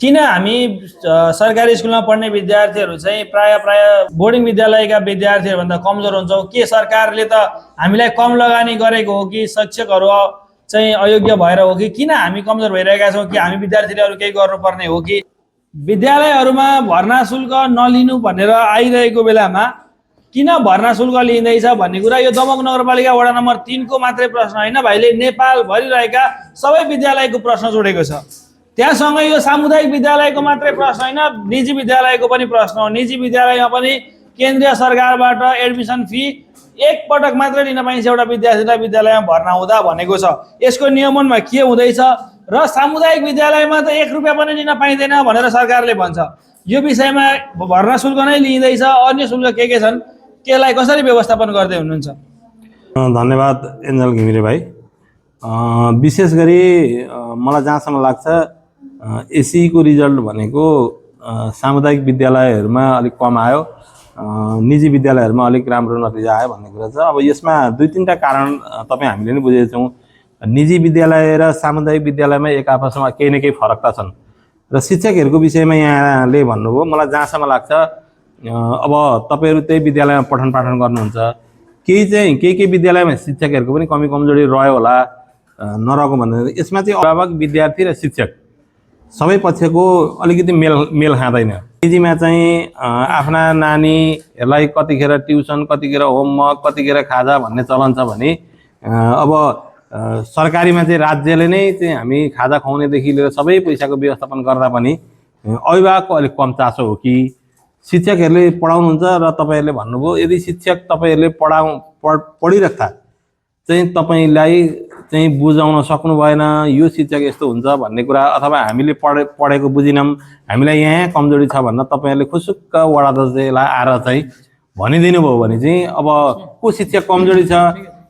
किन हामी सरकारी स्कुलमा पढ्ने विद्यार्थीहरू चाहिँ प्राय बोर्डिङ विद्यालयका विद्यार्थीहरूभन्दा कमजोर हुन्छौँ? के सरकारले त हामीलाई कम लगानी गरेको हो कि शिक्षकहरू चाहिँ अयोग्य भएर हो कि किन हामी कमजोर भइरहेका छौँ? कि हामी विद्यार्थीले अरू केही गर्नुपर्ने हो कि? विद्यालयहरूमा भर्ना शुल्क नलिनु भनेर आइरहेको बेलामा किन भर्ना शुल्क लिँदैछ भन्ने कुरा यो दमक नगरपालिका वडा नम्बर 3 को मात्रै प्रश्न होइन, भाइले नेपालभरि रहेका सबै विद्यालयको प्रश्न जोडेको छ। त्यहाँसँगै यो सामुदायिक विद्यालयको मात्रै प्रश्न होइन, निजी विद्यालयको पनि प्रश्न हो। निजी विद्यालयमा पनि केन्द्रीय सरकारबाट एडमिसन फी एक पटक मात्रै लिन पाइन्छ एउटा विद्यार्थीलाई विद्यालयमा भर्ना हुँदा भनेको छ। यसको नियमनमा के हुँदैछ र सामुदायिक विद्यालयमा त 1 रुपियाँ पनि लिन पाइँदैन भनेर सरकारले भन्छ। यो विषयमा भर्ना शुल्क नै लिइँदैछ, अन्य शुल्क के छन्, त्यसलाई कसरी व्यवस्थापन गर्दै हुनुहुन्छ? धन्यवाद एन्जल घिमिरे भाइ। विशेष गरी मलाई जहाँसम्म लाग्छ एससीको रिजल्ट भनेको सामुदायिक विद्यालयहरूमा अलिक कम आयो, निजी विद्यालयहरूमा अलिक राम्रो नतिजा आयो भन्ने कुरा छ। अब यसमा 2-3टा कारण तपाईँ हामीले नै बुझेका छौँ। निजी विद्यालय र सामुदायिक विद्यालयमा एक आपसमा केही न केही फरक त छन् र शिक्षकहरूको विषयमा यहाँले भन्नुभयो, मलाई जहाँसम्म लाग्छ अब तपाईँहरू त्यही विद्यालयमा पठन पाठन गर्नुहुन्छ, केही विद्यालयमा शिक्षकहरूको पनि कमी कमजोरी रह्यो होला, नरहेको भन्ने। यसमा चाहिँ अभिभावक विद्यार्थी र शिक्षक सबै पक्षको अलिकति मेल खाँदैन। निजीमा चाहिँ आफ्ना नानीहरूलाई कतिखेर ट्युसन, कतिखेर होमवर्क, कतिखेर खाजा भन्ने चलन छ भने अब सरकारीमा चाहिँ राज्यले नै चाहिँ हामी खाजा खुवाउनेदेखि लिएर सबै पैसाको व्यवस्थापन गर्दा पनि अभिभावकको अलिक कम चासो हो कि शिक्षकहरूले पढाउनुहुन्छ र तपाईँहरूले भन्नुभयो यदि शिक्षक तपाईँहरूले पढिराख्दा चाहिँ तपाईँलाई चाहिँ बुझाउन सक्नु भएन, यो शिक्षक यस्तो हुन्छ भन्ने कुरा, अथवा हामीले पढेको बुझिनौँ, हामीलाई यहाँ कमजोरी छ भन्न तपाईँहरूले खुसुक्क वडा अध्यक्षलाई आएर चाहिँ भनिदिनु भयो भने चाहिँ अब को शिक्षक कमजोरी छ,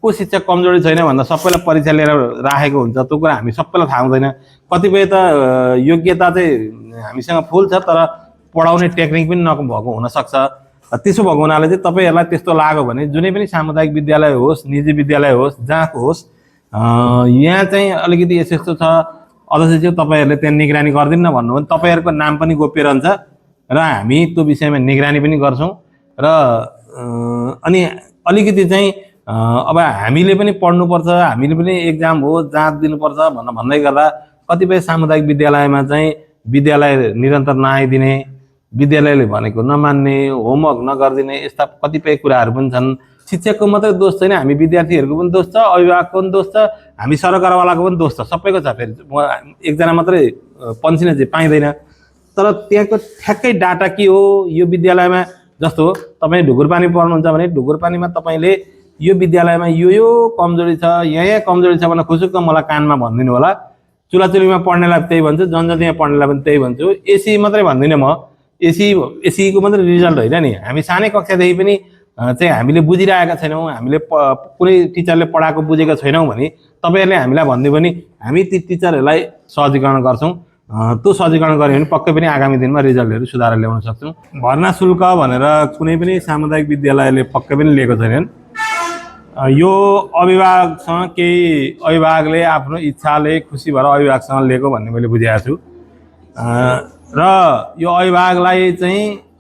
को शिक्षक कमजोरी छैन भन्दा सबैलाई परीक्षा लिएर राखेको हुन्छ। त्यो कुरा हामी सबैलाई थाहा हुँदैन। कतिपय त योग्यता चाहिँ हामीसँग फुल छ तर पढाउने टेक्निक पनि नभएको हुनसक्छ। त्यसो भएको हुनाले चाहिँ तपाईँहरूलाई त्यस्तो लाग्यो भने जुनै पनि सामुदायिक विद्यालय होस्, निजी विद्यालय होस्, जहाँको होस्, यहाँ चाहिँ अलिकति यस्तो छ, अध्यक्षज्यू तपाईँहरूले त्यहाँ निगरानी गरिदिन्न भन्नु भने तपाईँहरूको नाम पनि गोप्य रहन्छ र हामी त्यो विषयमा निगरानी पनि गर्छौँ। र अनि अलिकति चाहिँ अब हामीले पनि पढ्नुपर्छ, हामीले पनि एक्जाम हो जाँच दिनुपर्छ भन्दै गर्दा कतिपय सामुदायिक विद्यालयमा चाहिँ विद्यालय निरन्तर नआइदिने, विद्यालयले भनेको नमान्ने, होमवर्क नगरिदिने, यस्ता कतिपय कुराहरू पनि छन्। शिक्षकको मात्रै दोष छैन, हामी विद्यार्थीहरूको पनि दोष छ, अभिभावकको पनि दोष छ, हामी सरकारवालाको पनि दोष छ, सबैको छ। फेरि एकजना मात्रै पन्सिन चाहिँ पाइँदैन। तर त्यहाँको ठ्याक्कै डाटा के हो, यो विद्यालयमा जस्तो तपाईँ ढुकुरपानी पढ्नुहुन्छ भने ढुकुरपानीमा तपाईँले यो विद्यालयमा यो कमजोरी छ, यहाँ कमजोरी छ भनेर खुसुक्क मलाई कानमा भनिदिनु होला। चुलाचुलीमा पढ्नेलाई त्यही भन्छु, जनजातिमा पढ्नेलाई पनि त्यही भन्छु। एसी मात्रै भन्दिनँ म, एसीको मात्रै रिजल्ट होइन नि। हामी सानै कक्षादेखि पनि चाहिँ हामीले बुझिरहेका छैनौँ, हामीले कुनै टिचरले पढाएको बुझेका छैनौँ भने तपाईँहरूले हामीलाई भनिदियो भने हामी ती टिचरहरूलाई सहजीकरण गर्छौँ। त्यो सहजीकरण गऱ्यो भने पक्कै पनि आगामी दिनमा रिजल्टहरू सुधार ल्याउन सक्छौँ। भर्ना शुल्क भनेर कुनै पनि सामुदायिक विद्यालयले पक्कै पनि लिएको छैनन्। यो अभिभावकसँग केही अभिभावकले आफ्नो इच्छाले खुसी भएर अभिभावकसँग लिएको भन्ने मैले बुझेको छु। र यो अभिभावकलाई चाहिँ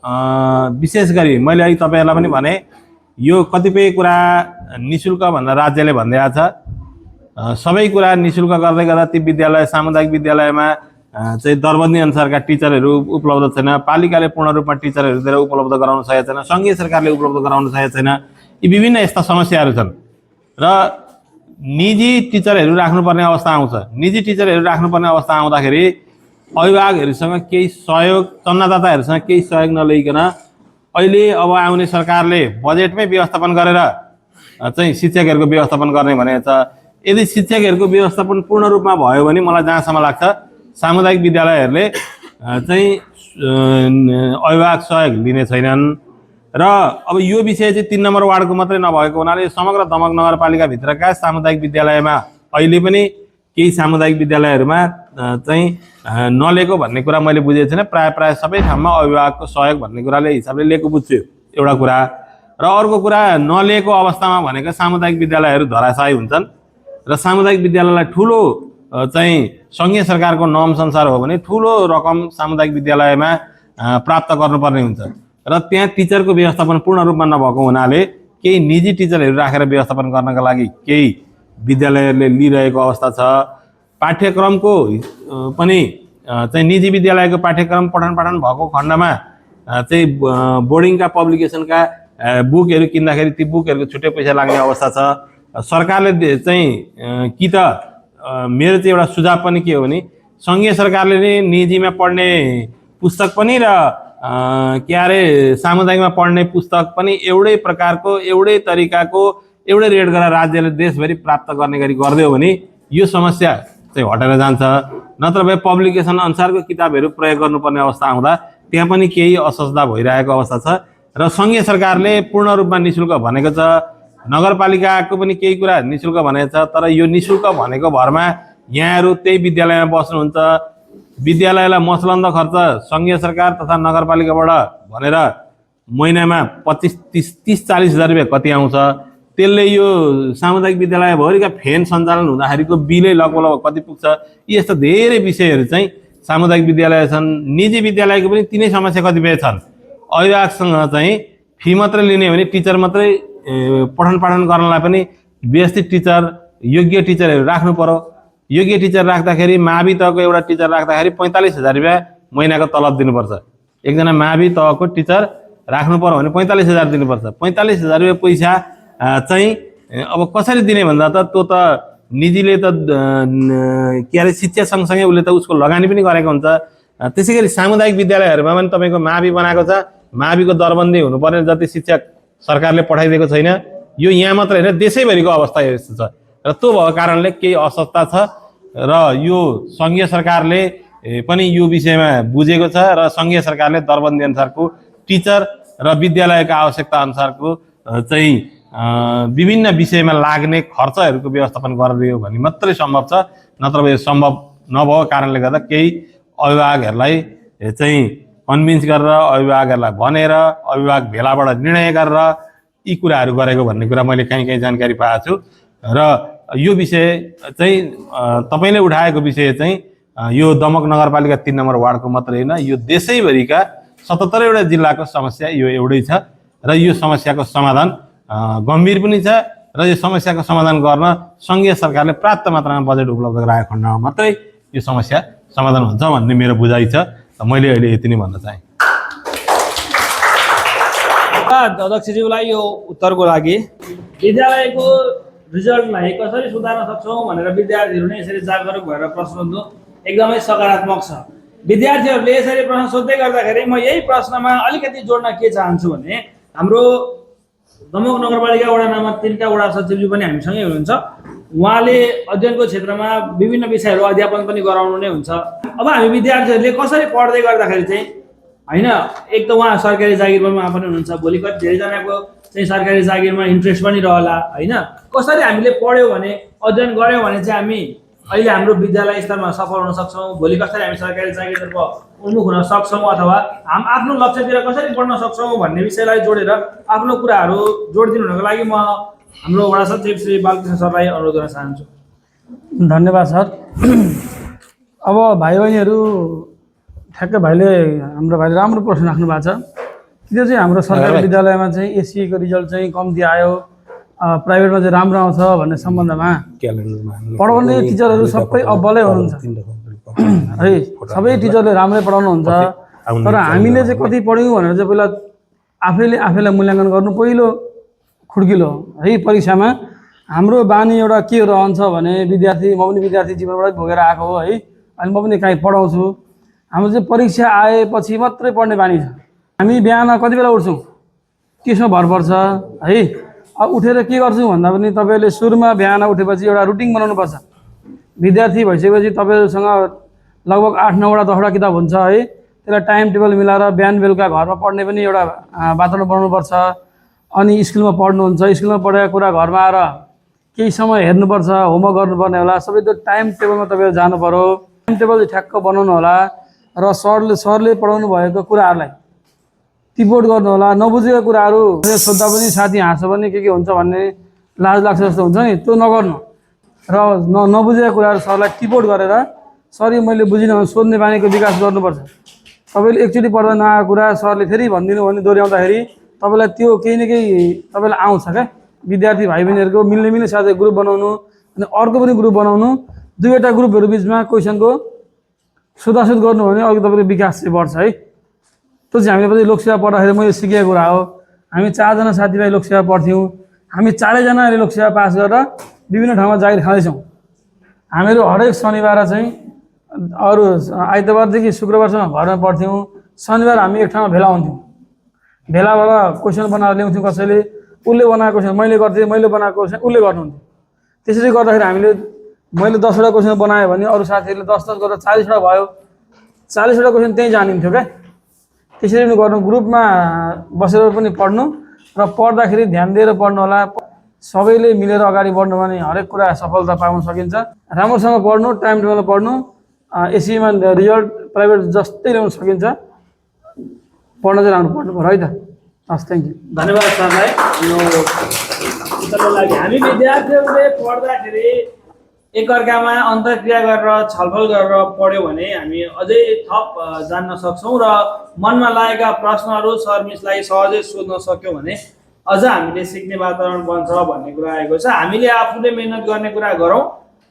विशेष गरी मैले अघि तपाईँहरूलाई पनि भने यो कतिपय कुरा निःशुल्क भनेर राज्यले भनिदिएको छ। सबै कुरा निःशुल्क गर्दै गर्दा ती विद्यालय सामुदायिक विद्यालयमा चाहिँ दरबन्दी अनुसारका टिचरहरू उपलब्ध छैन, पालिकाले पूर्ण रूपमा टिचरहरू दिएर उपलब्ध गराउन सकेको छैन, सङ्घीय सरकारले उपलब्ध गराउन सकेको छैन। यी विभिन्न यस्ता समस्याहरू छन् र निजी टिचरहरू राख्नुपर्ने अवस्था आउँछ। निजी टिचरहरू राख्नुपर्ने अवस्था आउँदाखेरि अभिभावकहरूसँग केही सहयोग, चन्दादाताहरूसँग केही सहयोग नलिकन अहिले अब आउने सरकारले बजेटमै व्यवस्थापन गरेर चाहिँ शिक्षकहरूको व्यवस्थापन गर्ने भनेको छ। यदि शिक्षकहरूको व्यवस्थापन पूर्ण रूपमा भयो भने मलाई जहाँसम्म लाग्छ सामुदायिक विद्यालयहरूले चाहिँ अभिभावक सहयोग लिने छैनन्। र अब यो विषय चाहिँ 3 नम्बर वार्डको मात्रै नभएको हुनाले समग्र दमक नगरपालिकाभित्रका सामुदायिक विद्यालयमा अहिले पनि केही सामुदायिक विद्यालयहरूमा चाहिँ नलिएको भन्ने कुरा मैले बुझेको छैन। प्राय सबै ठाउँमा अभिभावकको सहयोग भन्ने कुराले हिसाबले लिएको बुझ्छु, एउटा कुरा। र अर्को कुरा, नलिएको अवस्थामा भनेको सामुदायिक विद्यालयहरू धराशायी हुन्छन् र सामुदायिक विद्यालयलाई ठुलो चाहिँ सङ्घीय सरकारको नर्मअनुसार हो भने ठुलो रकम सामुदायिक विद्यालयमा प्राप्त गर्नुपर्ने हुन्छ र त्यहाँ टिचरको व्यवस्थापन पूर्ण रूपमा नभएको हुनाले केही निजी टिचरहरू राखेर व्यवस्थापन गर्नका लागि केही विद्यालयहरूले लिइरहेको अवस्था छ। पाठ्यक्रमको पनि चाहिँ निजी विद्यालयको पाठ्यक्रम पठन पाठन भएको खण्डमा चाहिँ बोर्डिङका पब्लिकेसनका बुकहरू किन्दाखेरि ती बुकहरूको छुट्टै पैसा लाग्ने अवस्था छ। सरकारले चाहिँ कि त मेरो चाहिँ एउटा सुझाव पनि के हो भने सङ्घीय सरकारले नै निजीमा पढ्ने पुस्तक पनि र के अरे सामुदायिकमा पढ्ने पुस्तक पनि एउटै प्रकारको, एउटै तरिकाको, एउटै रेट गरेर राज्यले देशभरि प्राप्त गर्ने गरी गरिदियो भने यो समस्या चाहिँ हटेर जान्छ। नत्र भए पब्लिकेसन अनुसारको किताबहरू प्रयोग गर्नुपर्ने अवस्था आउँदा त्यहाँ पनि केही असुविधा भइरहेको अवस्था छ। र सङ्घीय सरकारले पूर्ण रूपमा निःशुल्क भनेको छ, नगरपालिकाको पनि केही कुरा निःशुल्क भनेको छ। तर यो निःशुल्क भनेको भरमा यहाँहरू त्यही विद्यालयमा बस्नुहुन्छ, विद्यालयलाई मसलन्द खर्च सङ्घीय सरकार तथा नगरपालिकाबाट भनेर महिनामा 25-30-40 हजार रुपियाँ कति आउँछ, त्यसले यो सामुदायिक विद्यालयभरिका फेन सञ्चालन हुँदाखेरिको बिलै लगभग कति पुग्छ। यस्तो धेरै विषयहरू चाहिँ सामुदायिक विद्यालय छन्। निजी विद्यालयको पनि तिनै समस्या कतिपय छन्। अभिभावकसँग चाहिँ फी मात्रै लिने भने टिचर मात्रै पठन पाठन गर्नलाई पनि व्यवस्थित टिचर, योग्य टिचरहरू राख्नु पर्यो। योग्य टिचर राख्दाखेरि मावि तहको एउटा टिचर राख्दाखेरि 45 हजार रुपियाँ महिनाको तलब दिनुपर्छ। एकजना मावि तहको टिचर राख्नु पर्यो भने 45 हजार दिनुपर्छ। 45 हजार रुपियाँ पैसा चाहिँ अब कसरी दिने भन्दा त त्यो त निजीले त के अरे शिक्षा सँगसँगै उसले त उसको लगानी पनि गरेको हुन्छ। त्यसै गरी सामुदायिक विद्यालयहरूमा पनि तपाईँको मावि बनाएको छ, माविको दरबन्दी हुनुपर्ने जति शिक्षक सरकारले पठाइदिएको छैन। यो यहाँ मात्र होइन, देशैभरिको अवस्था यस्तो छ र त्यो भएको कारणले केही असुविधा छ र यो सङ्घीय सरकारले पनि यो विषयमा बुझेको छ र सङ्घीय सरकारले दरबन्दी अनुसारको टिचर र विद्यालयका आवश्यकता अनुसारको चाहिँ विभिन्न विषयमा लाग्ने खर्चहरूको व्यवस्थापन गरिदियो भने मात्रै सम्भव छ। नत्र यो सम्भव नभएको कारणले गर्दा केही अभिभावकहरूलाई चाहिँ कन्भिन्स गरेर, अभिभावकहरूलाई भनेर, अभिभावक भेलाबाट निर्णय गरेर यी कुराहरू गरेको भन्ने कुरा मैले कहीँ जानकारी पाएको छु। र यो विषय चाहिँ तपाईँले उठाएको विषय चाहिँ यो दमक नगरपालिका 3 नम्बर वार्डको मात्रै होइन, यो देशैभरिका 77वटा जिल्लाको समस्या यो एउटै छ र यो समस्याको समाधान गम्भीर पनि छ र यो समस्याको समाधान गर्न सङ्घीय सरकारले पर्याप्त मात्रामा बजेट उपलब्ध गराएको खण्डमा मात्रै यो समस्या समाधान हुन्छ भन्ने मेरो बुझाइ छ। मैले अहिले यति नै भन्न चाहेँ। अध्यक्षज्यूलाई यो उत्तरको लागि विद्यालयको रिजल्टलाई कसरी सुधार्न सक्छौँ भनेर विद्यार्थीहरू नै यसरी जागरुक भएर प्रश्न सोध्नु एकदमै सकारात्मक छ। विद्यार्थीहरूले यसरी प्रश्न सोध्दै गर्दाखेरि म यही प्रश्नमा अलिकति जोड्न के चाहन्छु भने हाम्रो दमक नगरपालिका वडा नम्बर 3 का वडा सचिवज्यू पनि हामीसँगै हुनुहुन्छ। उहाँले अध्ययनको क्षेत्रमा विभिन्न विषयहरू अध्यापन पनि गराउनु नै हुन्छ। अब हामी विद्यार्थीहरूले कसरी पढ्दै गर्दाखेरि चाहिँ होइन, एक त उहाँ सरकारी जागिरमा पनि हुनुहुन्छ, भोलि कति धेरैजनाको चाहिँ सरकारी जागिरमा इन्ट्रेस्ट पनि रहला होइन। कसरी हामीले पढ्यो भने, अध्ययन गऱ्यौँ भने चाहिँ हामी अहिले हाम्रो विद्यालय स्तरमा सफल हुन सक्छौँ, भोलि कसरी हामी सरकारी जागिरतर्फ उन्मुख हुन सक्छौँ अथवा आफ्नो लक्ष्यतिर कसरी बढ्न सक्छौँ भन्ने विषयलाई जोडेर आफ्नो कुराहरू जोडिदिनु हुनको लागि म हाम्रो वडा सचिव श्री बालकृष्ण सरलाई अनुरोध गर्न चाहन्छु। धन्यवाद सर। अब भाइ बहिनीहरू ठ्याक्कै हाम्रो भाइले राम्रो प्रश्न राख्नु भएको छ। त्यो चाहिँ हाम्रो सरकारी विद्यालयमा चाहिँ एससीको रिजल्ट चाहिँ कम्ती आयो, प्राइभेटमा चाहिँ राम्रो आउँछ भन्ने सम्बन्धमा पढाउने टिचरहरू सबै अब्बलै हुनुहुन्छ है, सबै टिचरले राम्रै पढाउनुहुन्छ। तर हामीले चाहिँ कति पढ्यौँ भनेर चाहिँ पहिला आफैलाई मूल्याङ्कन गर्नु पहिलो खुड्किलो है। परीक्षामा हाम्रो बानी एउटा के रहन्छ भने म पनि विद्यार्थी जीवनबाट भोगेर आएको हो है, अनि म पनि काहीँ पढाउँछु हाम्रो चाहिँ परीक्षा आएपछि मात्रै पढ्ने बानी छ। हामी बिहान कति बेला उठ्छौँ त्यसमा भर पर्छ है। अब उठेर के गर्छौँ भन्दा पनि तपाईँले सुरुमा बिहान उठेपछि एउटा रुटिन बनाउनुपर्छ। विद्यार्थी भइसकेपछि तपाईँहरूसँग लगभग 8-9वटा 10वटा किताब हुन्छ है। त्यसलाई टाइम टेबल मिलाएर बिहान बेलुका घरमा पढ्ने पनि एउटा वातावरण बनाउनुपर्छ। अनि स्कुलमा पढ्नुहुन्छ, स्कुलमा पढेको कुरा घरमा आएर केही समय हेर्नुपर्छ, होमवर्क गर्नुपर्ने होला। सबै त्यो टाइम टेबलमा तपाईँहरू जानु पर्यो। टाइम टेबल ठ्याक्क बनाउनु होला र सरले पढाउनु भएको कुराहरूलाई टिपोट गर्नु होला। नबुझेको कुराहरू सोद्धा पनि साथी हाँस्छ पनि के हुन्छ भन्ने लाज लाग्छ जस्तो हुन्छ नि, त्यो नगर्नु र नबुझेको कुराहरू सरलाई टिपोट गरेर सर यो मैले बुझिनँ भने सोध्ने बानीको विकास गर्नुपर्छ। तपाईँले एकचोटि पढ्दा नआएको कुरा सरले फेरि भनिदिनु भने दोहोऱ्याउँदाखेरि तपाईँलाई त्यो केही न केही तपाईँलाई आउँछ क्या। विद्यार्थी भाइ बहिनीहरूको मिल्ने साथै ग्रुप बनाउनु अनि अर्को पनि ग्रुप बनाउनु। दुईवटा ग्रुपहरू बिचमा क्वेसनको सोधासोध गर्नु भने अघि तपाईँको विकास चाहिँ बढ्छ है। त्यो चाहिँ हामीले पछि लोकसेवा पढ्दाखेरि मैले सिकेको कुरा हो। हामी 4जना साथीभाइ लोकसेवा पढ्थ्यौँ। हामी 4जनाले लोकसेवा पास गरेर विभिन्न ठाउँमा जागिर खाँदैछौँ। हामीहरू हरेक शनिबार चाहिँ अरू आइतबारदेखि शुक्रबारसम्म घरमा पढ्थ्यौँ। शनिबार हामी एक ठाउँमा भेला हुन्थ्यौँ। भेला भएर क्वेसन बनाएर ल्याउँथ्यौँ। कसैले उसले बनाएको क्वेसन मैले गर्थेँ, मैले बनाएको क्वेसन उसले गर्नुहुन्थ्यो। त्यसरी गर्दाखेरि हामीले मैले 10वटा क्वेसन बनाएँ भने अरू साथीहरूले 10-10 गरेर 40वटा भयो। 40वटा क्वेसन त्यहीँ जानिन्थ्यो क्या। त्यसरी पनि गर्नु, ग्रुपमा बसेर पनि पढ्नु र पढ्दाखेरि ध्यान दिएर पढ्नु होला। सबैले मिलेर अगाडि बढ्नु भने हरेक कुरा सफलता पाउन सकिन्छ। राम्रोसँग पढ्नु, टाइम टेबलमा पढ्नु, एसईमा रिजल्ट प्राइभेट जस्तै ल्याउन सकिन्छ। पढ्न चाहिँ राम्रो पढ्नु पर्यो है त। हस्, थ्याङ्क यू। धन्यवाद सरलाई यो उत्तरको लागि। हामी विद्यार्थीहरूले पढ्दाखेरि एकअर्कामा अन्तर्क्रिया गरेर छलफल गरेर पढ्यो भने हामी अझै थप जान्न सक्छौँ र मनमा लागेका प्रश्नहरू सर मिसलाई सहजै सोध्न सक्यौँ भने अझ हामीले सिक्ने वातावरण बन्छ भन्ने कुरा आएको छ। हामीले आफूले मेहनत गर्ने कुरा गरौँ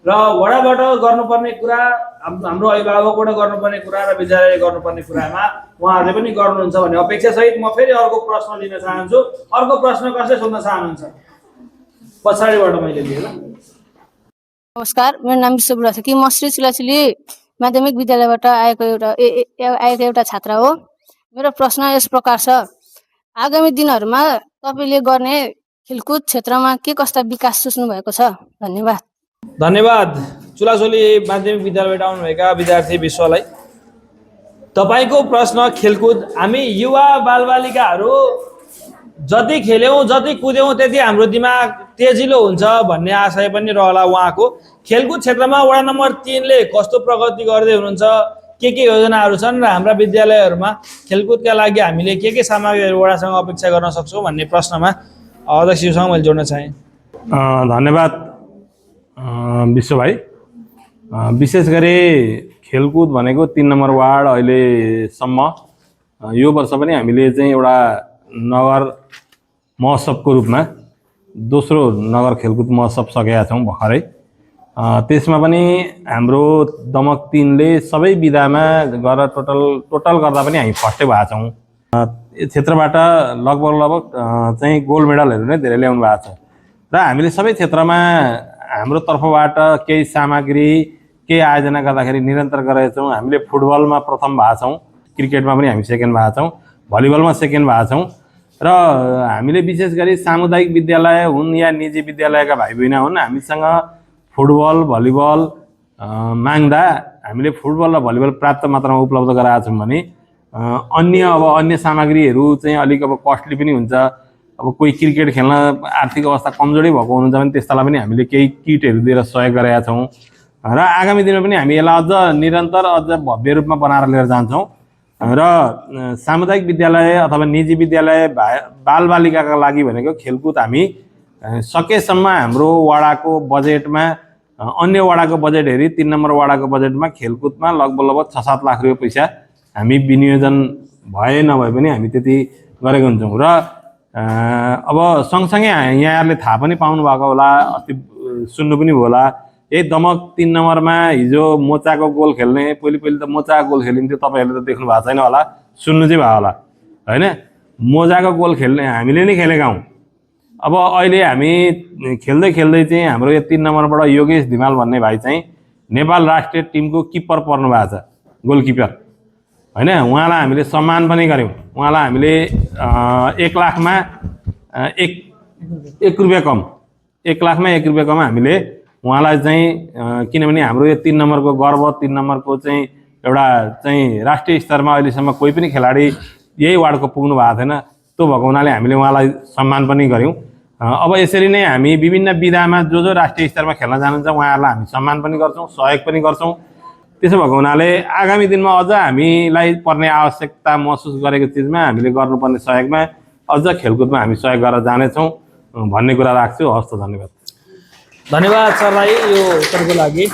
र वडाबाट गर्नुपर्ने कुरा, हाम्रो अभिभावकबाट गर्नुपर्ने कुरा र विद्यालयले गर्नुपर्ने कुरामा उहाँहरूले पनि गर्नुहुन्छ भन्ने अपेक्षासहित म फेरि अर्को प्रश्न लिन चाहन्छु। अर्को प्रश्न कसले सोध्न चाहनुहुन्छ? पछाडिबाट मैले लिएँ ल। नमस्कार, मेरो नाम विश्वबुढा छ कि म श्री चुलाचुली माध्यमिक विद्यालयबाट आएको एउटा छात्रा हो। मेरो प्रश्न यस प्रकार छ, आगामी दिनहरूमा तपाईँले गर्ने खेलकुद क्षेत्रमा के कस्ता विकास सोच्नु भएको छ? धन्यवाद। धन्यवाद चुलाचुली माध्यमिक विद्यालयबाट आउनुभएका विद्यार्थी विश्वलाई। तपाईँको प्रश्न खेलकुद, हामी युवा बालबालिकाहरू जति खेल्यौँ जति कुद्यौँ त्यति हाम्रो दिमाग तेजिलो हुन्छ भन्ने आशय पनि रहला उहाँको। खेलकुद क्षेत्रमा वडा नम्बर 3ले कस्तो प्रगति गर्दै हुनुहुन्छ, के योजनाहरू छन् र हाम्रा विद्यालयहरूमा खेलकुदका लागि हामीले के सामग्रीहरू वडासँग अपेक्षा गर्न सक्छौँ भन्ने प्रश्नमा अध्यक्षज्यूसँग मैले जोड्न चाहेँ। धन्यवाद विश्व भाइ। विशेष गरी खेलकुद भनेको 3 नम्बर वार्ड अहिलेसम्म यो वर्ष पनि हामीले चाहिँ एउटा नगर महोत्सवको रूपमा दोस्रो नगर खेलकुद महोत्सव सकेका छौँ भर्खरै। त्यसमा पनि हाम्रो दमक 3ले सबै विधामा गरेर टोटल गर्दा पनि हामी फर्स्टै भएका छौँ। यो क्षेत्रबाट लगभग चाहिँ गोल्ड मेडलहरू नै धेरै ल्याउनु भएको छ र हामीले सबै क्षेत्रमा हाम्रो तर्फबाट केही सामग्री केही आयोजना गर्दाखेरि निरन्तर गरेका छौँ। हामीले फुटबलमा प्रथम भएका छौँ, क्रिकेटमा पनि हामी सेकेन्ड भएका छौँ, भलिबलमा सेकेन्ड भएका छौँ र हामीले विशेष गरी सामुदायिक विद्यालय हुन् या निजी विद्यालयका भाइ बहिनी हुन्, हामीसँग फुटबल भलिबल माग्दा हामीले फुटबल र भलिबल पर्याप्त मात्रामा उपलब्ध गराएका छौँ भने अन्य सामग्रीहरू चाहिँ अलिक कस्टली पनि हुन्छ। अब कोही क्रिकेट खेल्न आर्थिक अवस्था कमजोरी भएको हुनुहुन्छ भने त्यस्तालाई पनि हामीले केही किटहरू दिएर सहयोग गरेका छौँ र आगामी दिनमा पनि हामी यसलाई अझ निरन्तर अझ भव्य रूपमा बनाएर लिएर जान्छौँ र सामुदायिक विद्यालय अथवा निजी विद्यालय बालबालिकाका लागि भनेको खेलकुद हामी सकेसम्म हाम्रो वडाको बजेटमा अन्य वडाको बजेट हेरी 3 नम्बर वडाको बजेटमा खेलकुदमा लगभग 6-7 लाख रुपियाँ पैसा हामी विनियोजन भए नभए पनि हामी त्यति गरेको हुन्छौँ र अब सँगसँगै यहाँहरूले थाहा पनि पाउनु भएको होला, अस्ति सुन्नु पनि होला, यही दमक 3 नम्बरमा हिजो मोचाको गोल खेल्ने, पहिले त मोचाको गोल खेलिन्थ्यो, तपाईँहरूले त देख्नु भएको छैन होला, सुन्नु चाहिँ भयो होला होइन। मोजाको गोल खेल्ने हामीले नै खेलेका हौँ। अब अहिले हामी खेल्दै चाहिँ हाम्रो यो 3 नम्बरबाट योगेश धिमाल भन्ने भाइ चाहिँ नेपाल राष्ट्रिय टिमको किपर पर्नु भएको छ, गोलकिपर। होइन उहाँलाई हामीले सम्मान पनि गऱ्यौँ उहाँलाई हामीले 1 लाखमा एक रुपियाँ कम 1 लाखमा 1 रुपियाँ कम हामीले उहाँलाई चाहिँ किनभने हाम्रो यो 3 नम्बरको गर्व 3 नम्बरको चाहिँ एउटा चाहिँ राष्ट्रिय स्तरमा अहिलेसम्म कोही पनि खेलाडी यही वार्डको पुग्नु भएको थिएन त्यो भएको हुनाले हामीले उहाँलाई सम्मान पनि गऱ्यौँ अब यसरी नै हामी विभिन्न विधामा जो राष्ट्रिय स्तरमा खेल्न जानुहुन्छ उहाँहरूलाई हामी सम्मान पनि गर्छौँ सहयोग पनि गर्छौँ त्यसो भएको हुनाले आगामी दिनमा अझ हामीलाई पर्ने आवश्यकता महसुस गरेको चिजमा हामीले गर्नुपर्ने सहयोगमा अझ खेलकुदमा हामी सहयोग गरेर जानेछौँ भन्ने कुरा राख्छु हस् त धन्यवाद धन्यवाद सरलाई यो उत्तरको लागि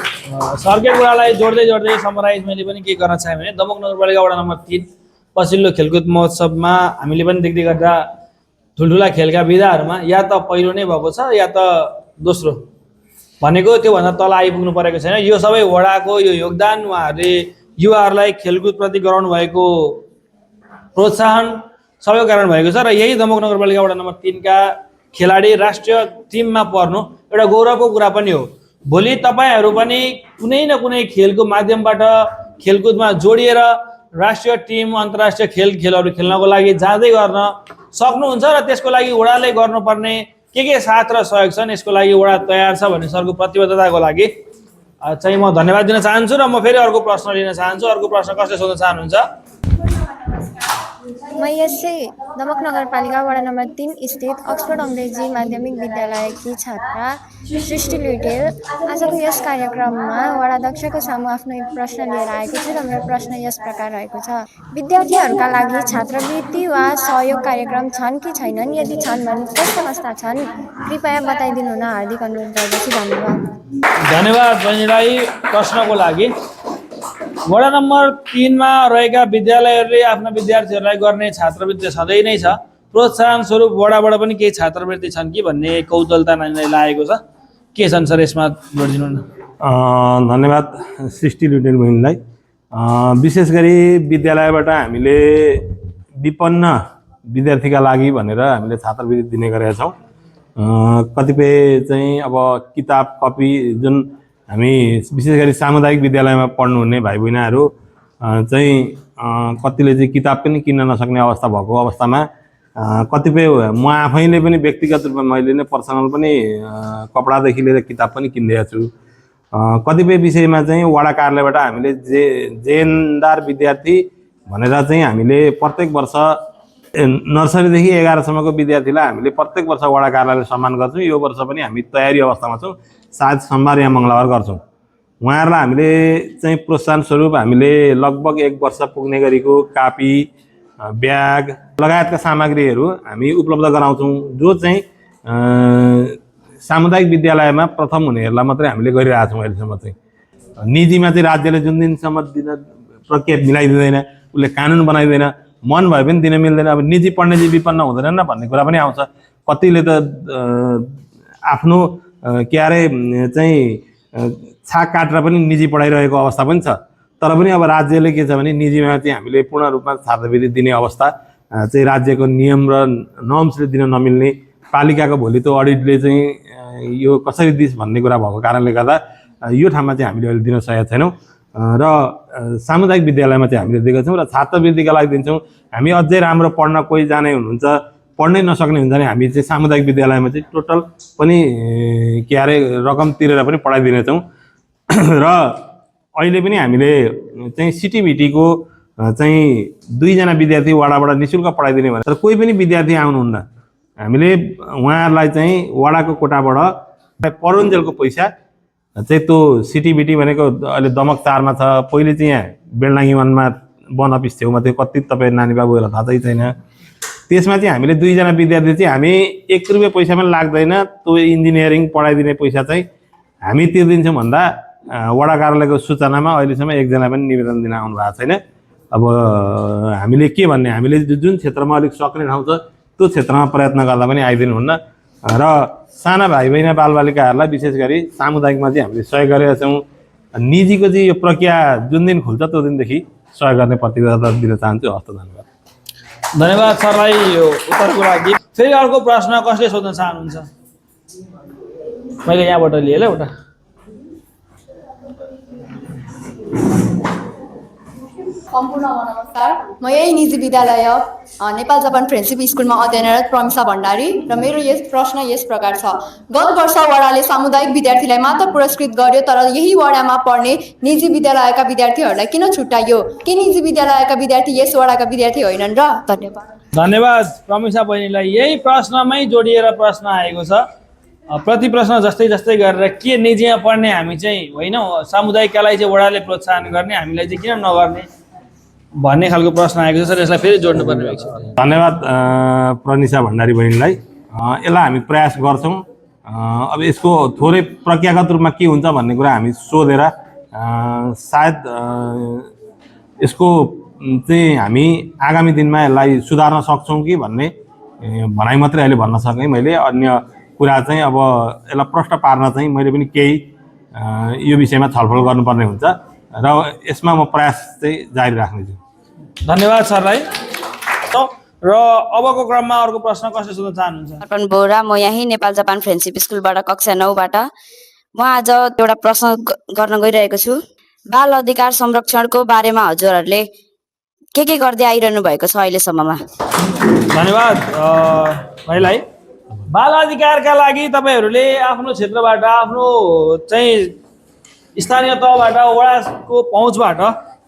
सरकै कुरालाई जोड्दै समराइज मैले पनि के गर्न चाहेँ भने दमक नगरपालिका वडा नम्बर 3 पछिल्लो खेलकुद महोत्सवमा हामीले पनि देख्दै गर्दा ठुल्ठुला खेलका विधाहरूमा या त पहिलो नै भएको छ या त दोस्रो भनेको त्योभन्दा तल आइपुग्नु परेको छैन यो सबै वडाको यो योगदान उहाँहरूले युवाहरूलाई खेलकुदप्रति गराउनु भएको प्रोत्साहन सबैको कारण भएको छ र यही दमक नगरपालिका वडा नम्बर 3 का खेलाडी राष्ट्रिय टिममा पर्नु एउटा गौरवको कुरा पनि हो भोलि तपाईहरू पनि कुनै न कुनै खेलको माध्यमबाट खेलकुदमा जोडिएर राष्ट्रिय टिम अन्तर्राष्ट्रिय खेलहरू खेल्नको लागि जाँदै गर्न सक्नुहुन्छ र त्यसको लागि वडाले गर्नुपर्ने के साथ र सहयोग छन् यसको लागि वडा तयार छ भन्ने सरको प्रतिबद्धताको लागि चाहिँ म धन्यवाद दिन चाहन्छु र म फेरि अर्को प्रश्न लिन चाहन्छु अर्को प्रश्न कसले सोध्न चाहनुहुन्छ म यसै दमक नगरपालिका वडा नम्बर 3 स्थित अक्सफोर्ड अङ्ग्रेजी माध्यमिक विद्यालयकी छात्रा सृष्टि लुइटेल आजको यस कार्यक्रममा वडाध्यक्षको सामु आफ्नो प्रश्न लिएर आएको छु र मेरो प्रश्न यस प्रकार रहेको छ विद्यार्थीहरूका लागि छात्रवृत्ति वा सहयोग कार्यक्रम छन् कि छैनन् यदि छन् भने कस्ता छन् कृपया बताइदिनु हुन हार्दिक अनुरोध गर्दछु धन्यवाद बहिनीलाई प्रश्नको लागि वडा नम्बर 3 मा रहेका विद्यालयहरूले आफ्ना विद्यार्थीहरूलाई गर्ने छात्रवृत्ति सधैँ नै छ प्रोत्साहन स्वरूप वडाबाट पनि केही छात्रवृत्ति छन् कि भन्ने कौतूहलता नानीलाई लागेको छ के छन् सर यसमा जोडिदिनु न धन्यवाद सृष्टि लुटेल बहिनीलाई विशेष गरी विद्यालयबाट हामीले विपन्न विद्यार्थीका लागि भनेर हामीले छात्रवृत्ति दिने गरेका छौँ कतिपय चाहिँ अब किताब कपी जुन हामी विशेष गरी सामुदायिक विद्यालयमा पढ्नुहुने भाइ बहिनीहरू चाहिँ कतिले चाहिँ किताब पनि किन्न नसक्ने अवस्था भएको अवस्थामा कतिपय म आफैले पनि व्यक्तिगत रूपमा मैले नै पर्सनल पनि कपडादेखि लिएर किताब पनि किनिदिएको छु कतिपय विषयमा चाहिँ वडा कार्यालयबाट हामीले जेनदार विद्यार्थी भनेर चाहिँ हामीले प्रत्येक वर्ष नर्सरीदेखि 11 सम्मको विद्यार्थीलाई हामीले प्रत्येक वर्ष वडा कार्यालयले सम्मान गर्छौँ यो वर्ष पनि हामी तयारी अवस्थामा छौँ सायद सोमबार या मङ्गलबार गर्छौँ उहाँहरूलाई हामीले चाहिँ प्रोत्साहन स्वरूप हामीले लगभग 1 वर्ष पुग्ने गरीको कापी ब्याग लगायतका सामग्रीहरू हामी उपलब्ध गराउँछौँ जो चाहिँ सामुदायिक विद्यालयमा प्रथम हुनेहरूलाई मात्रै हामीले गरिरहेका छौँ अहिलेसम्म चाहिँ निजीमा चाहिँ राज्यले जुन दिनसम्म दिन प्रक्रिया मिलाइदिँदैन उसले कानुन बनाइदिँदैन मन भए पनि दिन मिल्दैन अब निजी पढ्ने चाहिँ विपन्न हुँदैन भन्ने कुरा पनि आउँछ कतिले त आफ्नो के अरे चाहिँ छाक काटेर पनि निजी पढाइरहेको अवस्था पनि छ तर पनि अब राज्यले के छ भने निजीमा चाहिँ हामीले पूर्ण रूपमा छात्रवृत्ति दिने अवस्था चाहिँ राज्यको नियम र नर्म्सले दिन नमिल्ने पालिकाको भोलि त अडिटले चाहिँ यो कसरी दिस भन्ने कुरा भएको कारणले गर्दा यो ठाउँमा चाहिँ हामीले अहिले दिन सकेका छैनौँ र सामुदायिक विद्यालयमा चाहिँ हामीले दिएका छौँ र छात्रवृत्तिका लागि दिन्छौँ हामी अझै राम्रो पढ्न कोही जाने हुनुहुन्छ पढ्नै नसक्ने हुन्छ भने हामी चाहिँ सामुदायिक विद्यालयमा चाहिँ टोटल पनि के अरे रकम तिरेर पनि पढाइदिनेछौँ र अहिले पनि हामीले चाहिँ सिटिभिटीको चाहिँ 2 जना विद्यार्थी वडाबाट निःशुल्क पढाइदिने भने तर कोही पनि विद्यार्थी आउनुहुन्न हामीले उहाँहरूलाई चाहिँ वडाको कोटाबाट परुन्जेलको पैसा चाहिँ त्यो सिटिभिटी भनेको अहिले दमक 4 मा छ पहिले चाहिँ यहाँ बेलडाङ्गी 1 मा वन अफिस छेउमा थियो कति तपाईँ नानी बाबुहरूलाई थाहा छैन त्यसमा चाहिँ हामीले 2 जना विद्यार्थी चाहिँ हामी 1 रुपियाँ पैसा पनि लाग्दैन त्यो इन्जिनियरिङ पढाइदिने पैसा चाहिँ हामी तिर्दिन्छौँ भन्दा वडा कार्यालयको सूचनामा अहिलेसम्म 1 जना पनि निवेदन दिन आउनु भएको छैन अब हामीले के भन्ने हामीले जुन क्षेत्रमा अलिक सक्ने ठाउँ छ त्यो क्षेत्रमा प्रयत्न गर्दा पनि आइदिनुहुन्न र साना भाइ बहिनी बालबालिकाहरूलाई विशेष गरी सामुदायिकमा चाहिँ हामीले सहयोग गरेका छौँ निजीको चाहिँ यो प्रक्रिया जुन दिन खुल्छ त्यो दिनदेखि सहयोग गर्ने प्रतिबद्धता दिन चाहन्छु हस्त धन्यवाद धन्यवाद सरलाई यो उत्तरको लागि फेरि अर्को प्रश्न कसले सोध्न चाहनुहुन्छ मैले यहाँबाट लिएँ ल एउटा सम्पूर्णमा नमस्कार। म यही निजी विद्यालय नेपाल जापान फ्रेन्डसिप स्कुलमा अध्ययनरत प्रमिसा भण्डारी र मेरो प्रश्न यस प्रकार छ। गत वर्ष वडाले सामुदायिक विद्यार्थीलाई मात्र पुरस्कृत गर्यो, तर यही वडामा पढ्ने निजी विद्यालयका विद्यार्थीहरूलाई किन छुट्याइयो? के निजी विद्यालयका विद्यार्थी यस वडाका विद्यार्थी होइनन् र? धन्यवाद। धन्यवाद प्रमिसा बहिनीलाई। यही प्रश्नमै जोडिएर प्रश्न आएको छ। प्रति प्रश्न जस्तै जस्तै गरेर के निजीमा पढ्ने हामी चाहिँ होइनौँ, सामुदायिकलाई चाहिँ वडाले प्रोत्साहन गर्ने, हामीलाई चाहिँ किन नगर्ने भन्ने खालको प्रश्न आएको छ सर। यसलाई फेरि जोड्नुपर्ने रहेछ। धन्यवाद प्रनिसा भण्डारी बहिनीलाई। यसलाई हामी प्रयास गर्छौँ। अब यसको थोरै प्रक्रियागत रूपमा के हुन्छ भन्ने कुरा हामी सोधेर सायद यसको चाहिँ हामी आगामी दिनमा यसलाई सुधार्न सक्छौँ कि भन्ने भनाइ मात्रै अहिले भन्न सकेँ मैले। अन्य कुरा चाहिँ अब यसलाई प्रश्न पार्न चाहिँ मैले पनि केही यो विषयमा छलफल गर्नुपर्ने हुन्छ र यसमा म प्रयास चाहिँ जारी राख्नेछु। धन्यवाद सरलाई। र अबको क्रममा अर्को प्रश्न कसले सोध्न चाहनुहुन्छ? अर्पण बोरा, म यहीँ नेपाल जापान फ्रेन्डसिप स्कुलबाट कक्षा 9बाट। म आज एउटा प्रश्न गर्न गइरहेको छु। बाल अधिकार संरक्षणको बारेमा हजुरहरूले के गर्दै आइरहनु भएको छ अहिलेसम्ममा? धन्यवाद भाइलाई। बाल अधिकारका लागि तपाईँहरूले आफ्नो क्षेत्रबाट, आफ्नो चाहिँ स्थानीय तहबाट, वडाको पहुँचबाट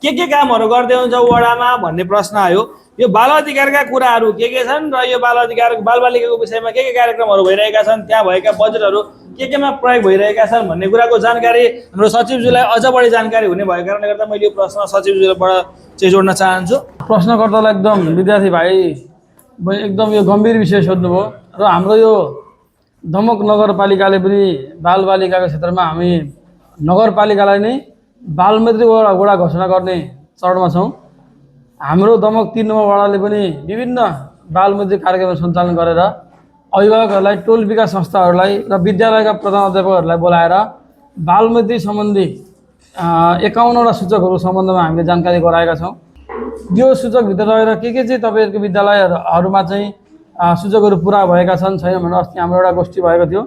के कामहरू गर्दै हुन्छ वडामा भन्ने प्रश्न आयो। यो बाल अधिकारका कुराहरू के छन् र यो बाल अधिकार बालबालिकाको विषयमा के कार्यक्रमहरू भइरहेका छन्, त्यहाँ भएका बजेटहरू केमा प्रयोग भइरहेका छन् भन्ने कुराको जानकारी हाम्रो सचिवज्यूलाई अझ बढी जानकारी हुने भएको कारणले गर्दा मैले यो प्रश्न सचिवज्यूबाट चाहिँ जोड्न चाहन्छु। प्रश्नकर्तालाई एकदम विद्यार्थी भाइ एकदम यो गम्भीर विषय सोध्नुभयो र हाम्रो यो दमक नगरपालिकाले पनि बालबालिकाको क्षेत्रमा हामी नगरपालिकालाई नै बालमैत्री वडा घोषणा गर्ने चरणमा छौँ। हाम्रो दमक 3 नम्बर वडाले पनि विभिन्न बालमैत्री कार्यक्रम सञ्चालन गरेर अभिभावकहरूलाई, टोल विकास संस्थाहरूलाई र विद्यालयका प्रधानाध्यापकहरूलाई बोलाएर बालमैत्री सम्बन्धी 51वटा सूचकहरू सम्बन्धमा हामीले जानकारी गराएका छौँ। यो सूचकभित्र रहेर के चाहिँ तपाईँहरूको विद्यालयहरूमा चाहिँ सूचकहरू पुरा भएका छन् छैन भनेर अस्ति हाम्रो एउटा गोष्ठी भएको थियो।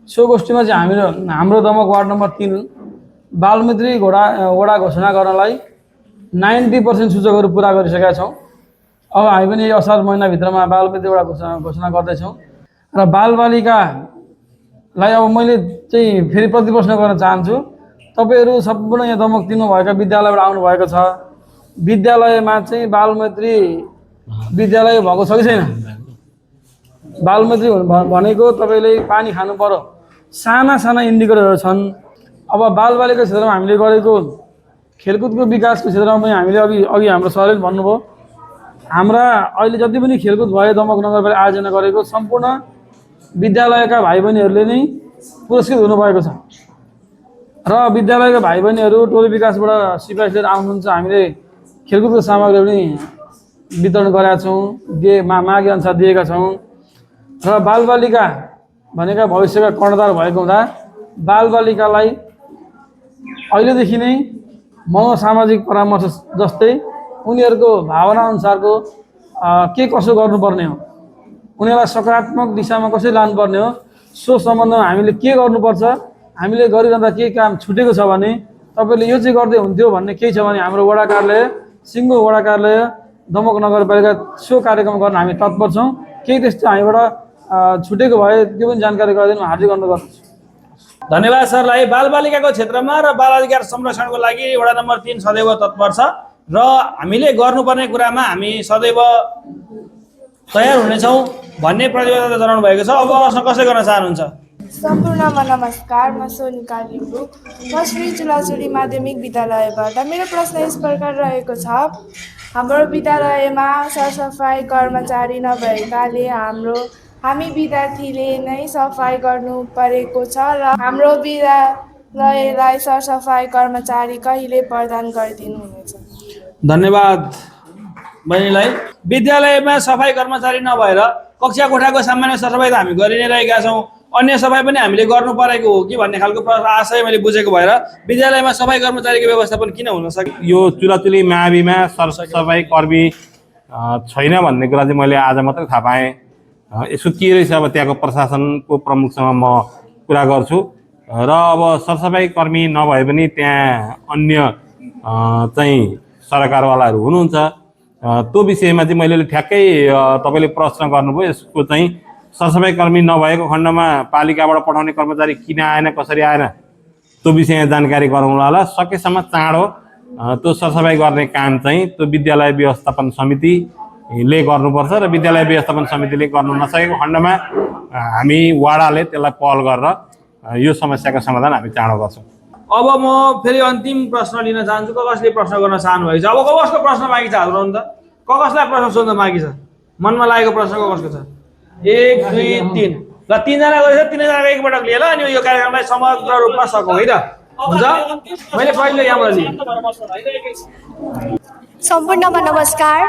सो गोष्ठीमा चाहिँ हाम्रो दमक वार्ड नम्बर 3 बालमैत्री वडा घोषणा गर्नलाई 90% सूचकहरू पुरा गरिसकेका छौँ। अब हामी पनि यो असार महिनाभित्रमा बालमैत्री वडा घोषणा गर्दैछौँ र बालबालिकालाई अब मैले चाहिँ फेरि प्रति प्रश्न गर्न चाहन्छु। तपाईँहरू सम्पूर्ण यहाँ दमक 3 मा भएका विद्यालयबाट आउनुभएको छ। विद्यालयमा चाहिँ बालमैत्री विद्यालय भएको छ कि छैन? बालमैत्री भनेको तपाईँले पानी खानु पर्यो, साना इन्डिकेटरहरू छन्। अब बालबालिका क्षेत्रमा हामीले गरेको खेलकुदको विकासको क्षेत्रमा पनि हामीले अघि हाम्रो सरले भन्नुभयो, हाम्रा अहिले जति पनि खेलकुद भयो दमक नगरपालिकाले आयोजना गरेको सम्पूर्ण विद्यालयका भाइ बहिनीहरूले नै पुरस्कृत हुनुभएको छ र विद्यालयका भाइ बहिनीहरू टोल विकासबाट सिफारिस लिएर आउनुहुन्छ। हामीले खेलकुदको सामग्री पनि वितरण गरेका छौँ, मागे अनुसार दिएका छौँ र बालबालिका भनेका भविष्यका कर्णधार भएको हुँदा बालबालिकालाई अहिलेदेखि नै मनोसामाजिक परामर्श जस्तै उनीहरूको भावना अनुसारको के कसो गर्नुपर्ने हो, उनीहरूलाई सकारात्मक दिशामा कसरी लानुपर्ने हो, सो सम्बन्धमा हामीले के गर्नुपर्छ, हामीले गरिरहँदा के काम छुटेको छ भने तपाईँले यो चाहिँ गर्दै हुन्थ्यो भन्ने केही छ भने हाम्रो वडा कार्यालय, सिङ्गो वडा कार्यालय, दमक नगरपालिका सो कार्यक्रम गर्न हामी तत्पर छौँ। केही त्यस्तो हामीबाट छुटेको भए त्यो पनि जानकारी गराइदिनु हार्दिक अनुरोध गर्छु। धन्यवाद सरलाई। बालबालिकाको क्षेत्रमा र बाल अधिकार संरक्षणको लागि वडा नम्बर 3 सदैव तत्पर छ र हामीले गर्नुपर्ने कुरामा हामी सदैव तयार हुनेछौँ भन्ने प्रतिबद्धता जनाउनु भएको छ। अब प्रश्न कसले गर्न चाहनुहुन्छ? सम्पूर्णमा नमस्कार, म सोनिका लिम्बू, म श्री चुलाचुरी माध्यमिक विद्यालयबाट। मेरो प्रश्न यस प्रकार रहेको छ। हाम्रो विद्यालयमा सरसफाइ कर्मचारी नभएकाले हामी विद्यार्थीले नै सफाइ गर्नु परेको छ र हाम्रो विद्यालयलाई सरसफाइ कर्मचारी कहिले प्रदान गरिदिनु हुनेछ? धन्यवाद बहिनीलाई। विद्यालयमा सफाई कर्मचारी नभएर कक्षा कोठाको सामान्य सरसफाइ त हामी गरि नै रहेका छौँ, अन्य सफाइ पनि हामीले गर्नु परेको हो कि भन्ने खालको आशय मैले बुझेको भएर विद्यालयमा सफाइ कर्मचारीको व्यवस्थापन किन हुन सक्यो? यो चुलाचुली माविमा सरसफाइ कर्मी छैन भन्ने कुरा चाहिँ मैले आज मात्रै थाहा पाएँ। यसो के रहेछ अब त्यहाँको प्रशासनको प्रमुखसँग म कुरा गर्छु र अब सरसफाइ कर्मी नभए पनि त्यहाँ अन्य चाहिँ सरकारवालाहरू हुनुहुन्छ त्यो विषयमा चाहिँ मैले ठ्याक्कै तपाईँले प्रश्न गर्नुभयो यसको चाहिँ सरसफाइ कर्मी नभएको खण्डमा पालिकाबाट पठाउने कर्मचारी किन आएन कसरी आएन त्यो विषयमा जानकारी गराउँला होला। सकेसम्म चाँडो त्यो सरसफाइ गर्ने काम चाहिँ त्यो विद्यालय व्यवस्थापन समितिले गर्नुपर्छ र विद्यालय व्यवस्थापन समितिले गर्नु नसकेको खण्डमा हामी वाडाले त्यसलाई पहल गरेर यो समस्याको समाधान हामी चाँडो गर्छौँ। अब म फेरि अन्तिम प्रश्न लिन चाहन्छु। कसले प्रश्न गर्न चाहनु भएको छ? अब कसको प्रश्न बाँकी छ हाल्नु त? कसलाई प्रश्न सोध्न बाँकी छ? मनमा लागेको प्रश्न कसको छ? 1 2 3 ल 3 जना गरेछ। 3 जनाको एकपटक लिएर अनि यो कार्यक्रमलाई समग्र रूपमा सकौँ है त? हुन्छ। मैले पहिले यहाँबाट लिएँ। सम्पूर्णमा नमस्कार।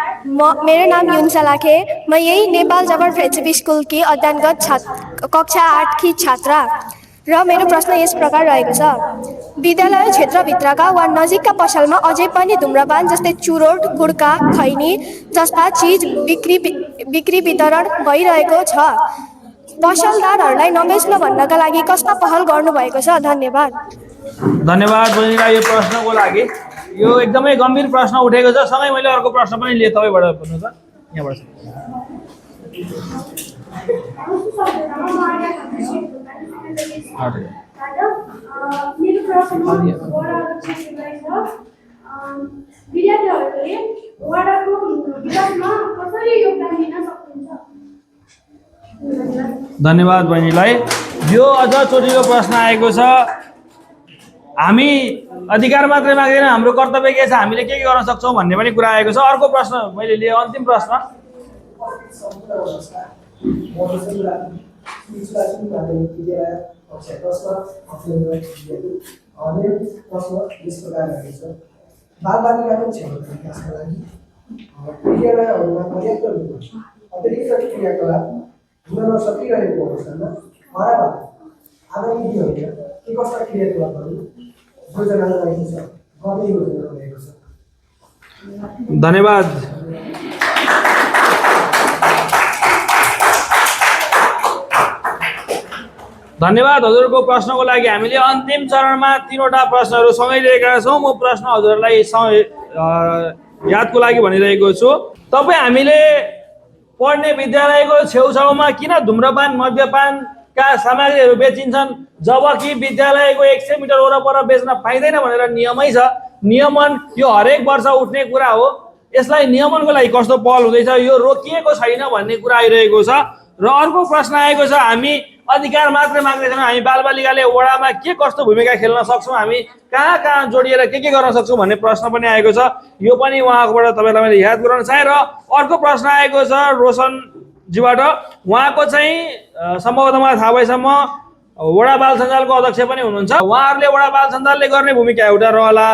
मेरो नाम युन्सा लाखे। म यही नेपाल जापान फ्रेन्डसिप स्कुल की अध्ययनगत कक्षा 8 की छात्रा र मेरो प्रश्न यस प्रकार रहेको छ। विद्यालय क्षेत्रभित्रका वा नजिकका पसलमा अझै पनि धुम्रपान जस्तै चुरोट, गुड्का, खैनी जस्ता चिज बिक्री वितरण भइरहेको छ। पसलदारहरूलाई नबेच्न भन्नका लागि कस्ता पहल गर्नुभएको छ? धन्यवाद। धन्यवाद बहिनीलाई यो प्रश्नको लागि। यो एकदमै गम्भीर प्रश्न उठेको छ। सँगै मैले अर्को प्रश्न पनि लिएँ तपाईँबाट भन्नु त यहाँबाट। मेरो प्रश्न वडा अध्यक्षलाई छ। विद्यार्थीहरूले वडाको विकासमा कसरी योगदान दिन सक्नुहुन्छ? धन्यवाद बहिनीलाई। यो अझ चोटिलो प्रश्न आएको छ। हामी अधिकार मात्रै माग्दैन, हाम्रो कर्तव्य के छ, हामीले के गर्न सक्छौँ भन्ने पनि कुरा आएको छ। अर्को प्रश्न मैले लिएँ, अन्तिम प्रश्न। बालबालिकाको क्षेत्रको विकासका लागि विद्यालयहरूमा पर्याप्त रूपमा अतिरिक्त क्रियाकलाप हुन नसकिरहेको अवस्थामा वडाबाट आगामी दिनहरूमा के कस्ता क्रियाकलापहरू योजना रहेको छ, गर्ने योजना रहेको छ? धन्यवाद। धन्यवाद हजुरको प्रश्नको लागि। हामीले अन्तिम चरणमा 3वटा प्रश्नहरू सँगै लिएका छौँ। म प्रश्न हजुरलाई यादको लागि भनिरहेको छु। तपाईँ हामीले पढ्ने विद्यालयको छेउछाउमा किन धुम्रपान मद्यपानका सामग्रीहरू बेचिन्छन् जबकि विद्यालयको 100 मिटर वरपर बेच्न पाइँदैन भनेर नियमै छ? नियमन यो हरेक वर्ष उठ्ने कुरा हो। यसलाई नियमनको लागि कस्तो पहल हुँदैछ, यो रोकिएको छैन भन्ने कुरा आइरहेको छ। र अर्को प्रश्न आएको छ, हामी अधिकार मात्रै माग्दैछौँ, हामी बालबालिकाले वडामा के कस्तो भूमिका खेल्न सक्छौँ, हामी कहाँ कहाँ जोडिएर के गर्न सक्छौँ भन्ने प्रश्न पनि आएको छ। यो पनि उहाँकोबाट तपाईँलाई मैले याद गराउन चाहेँ। र अर्को प्रश्न आएको छ रोशनजीबाट। उहाँको चाहिँ सम्भवतः मलाई थाहा भएसम्म वडा बाल सञ्जालको अध्यक्ष पनि हुनुहुन्छ। उहाँहरूले वडा बाल सञ्जालले गर्ने भूमिका एउटा रहला,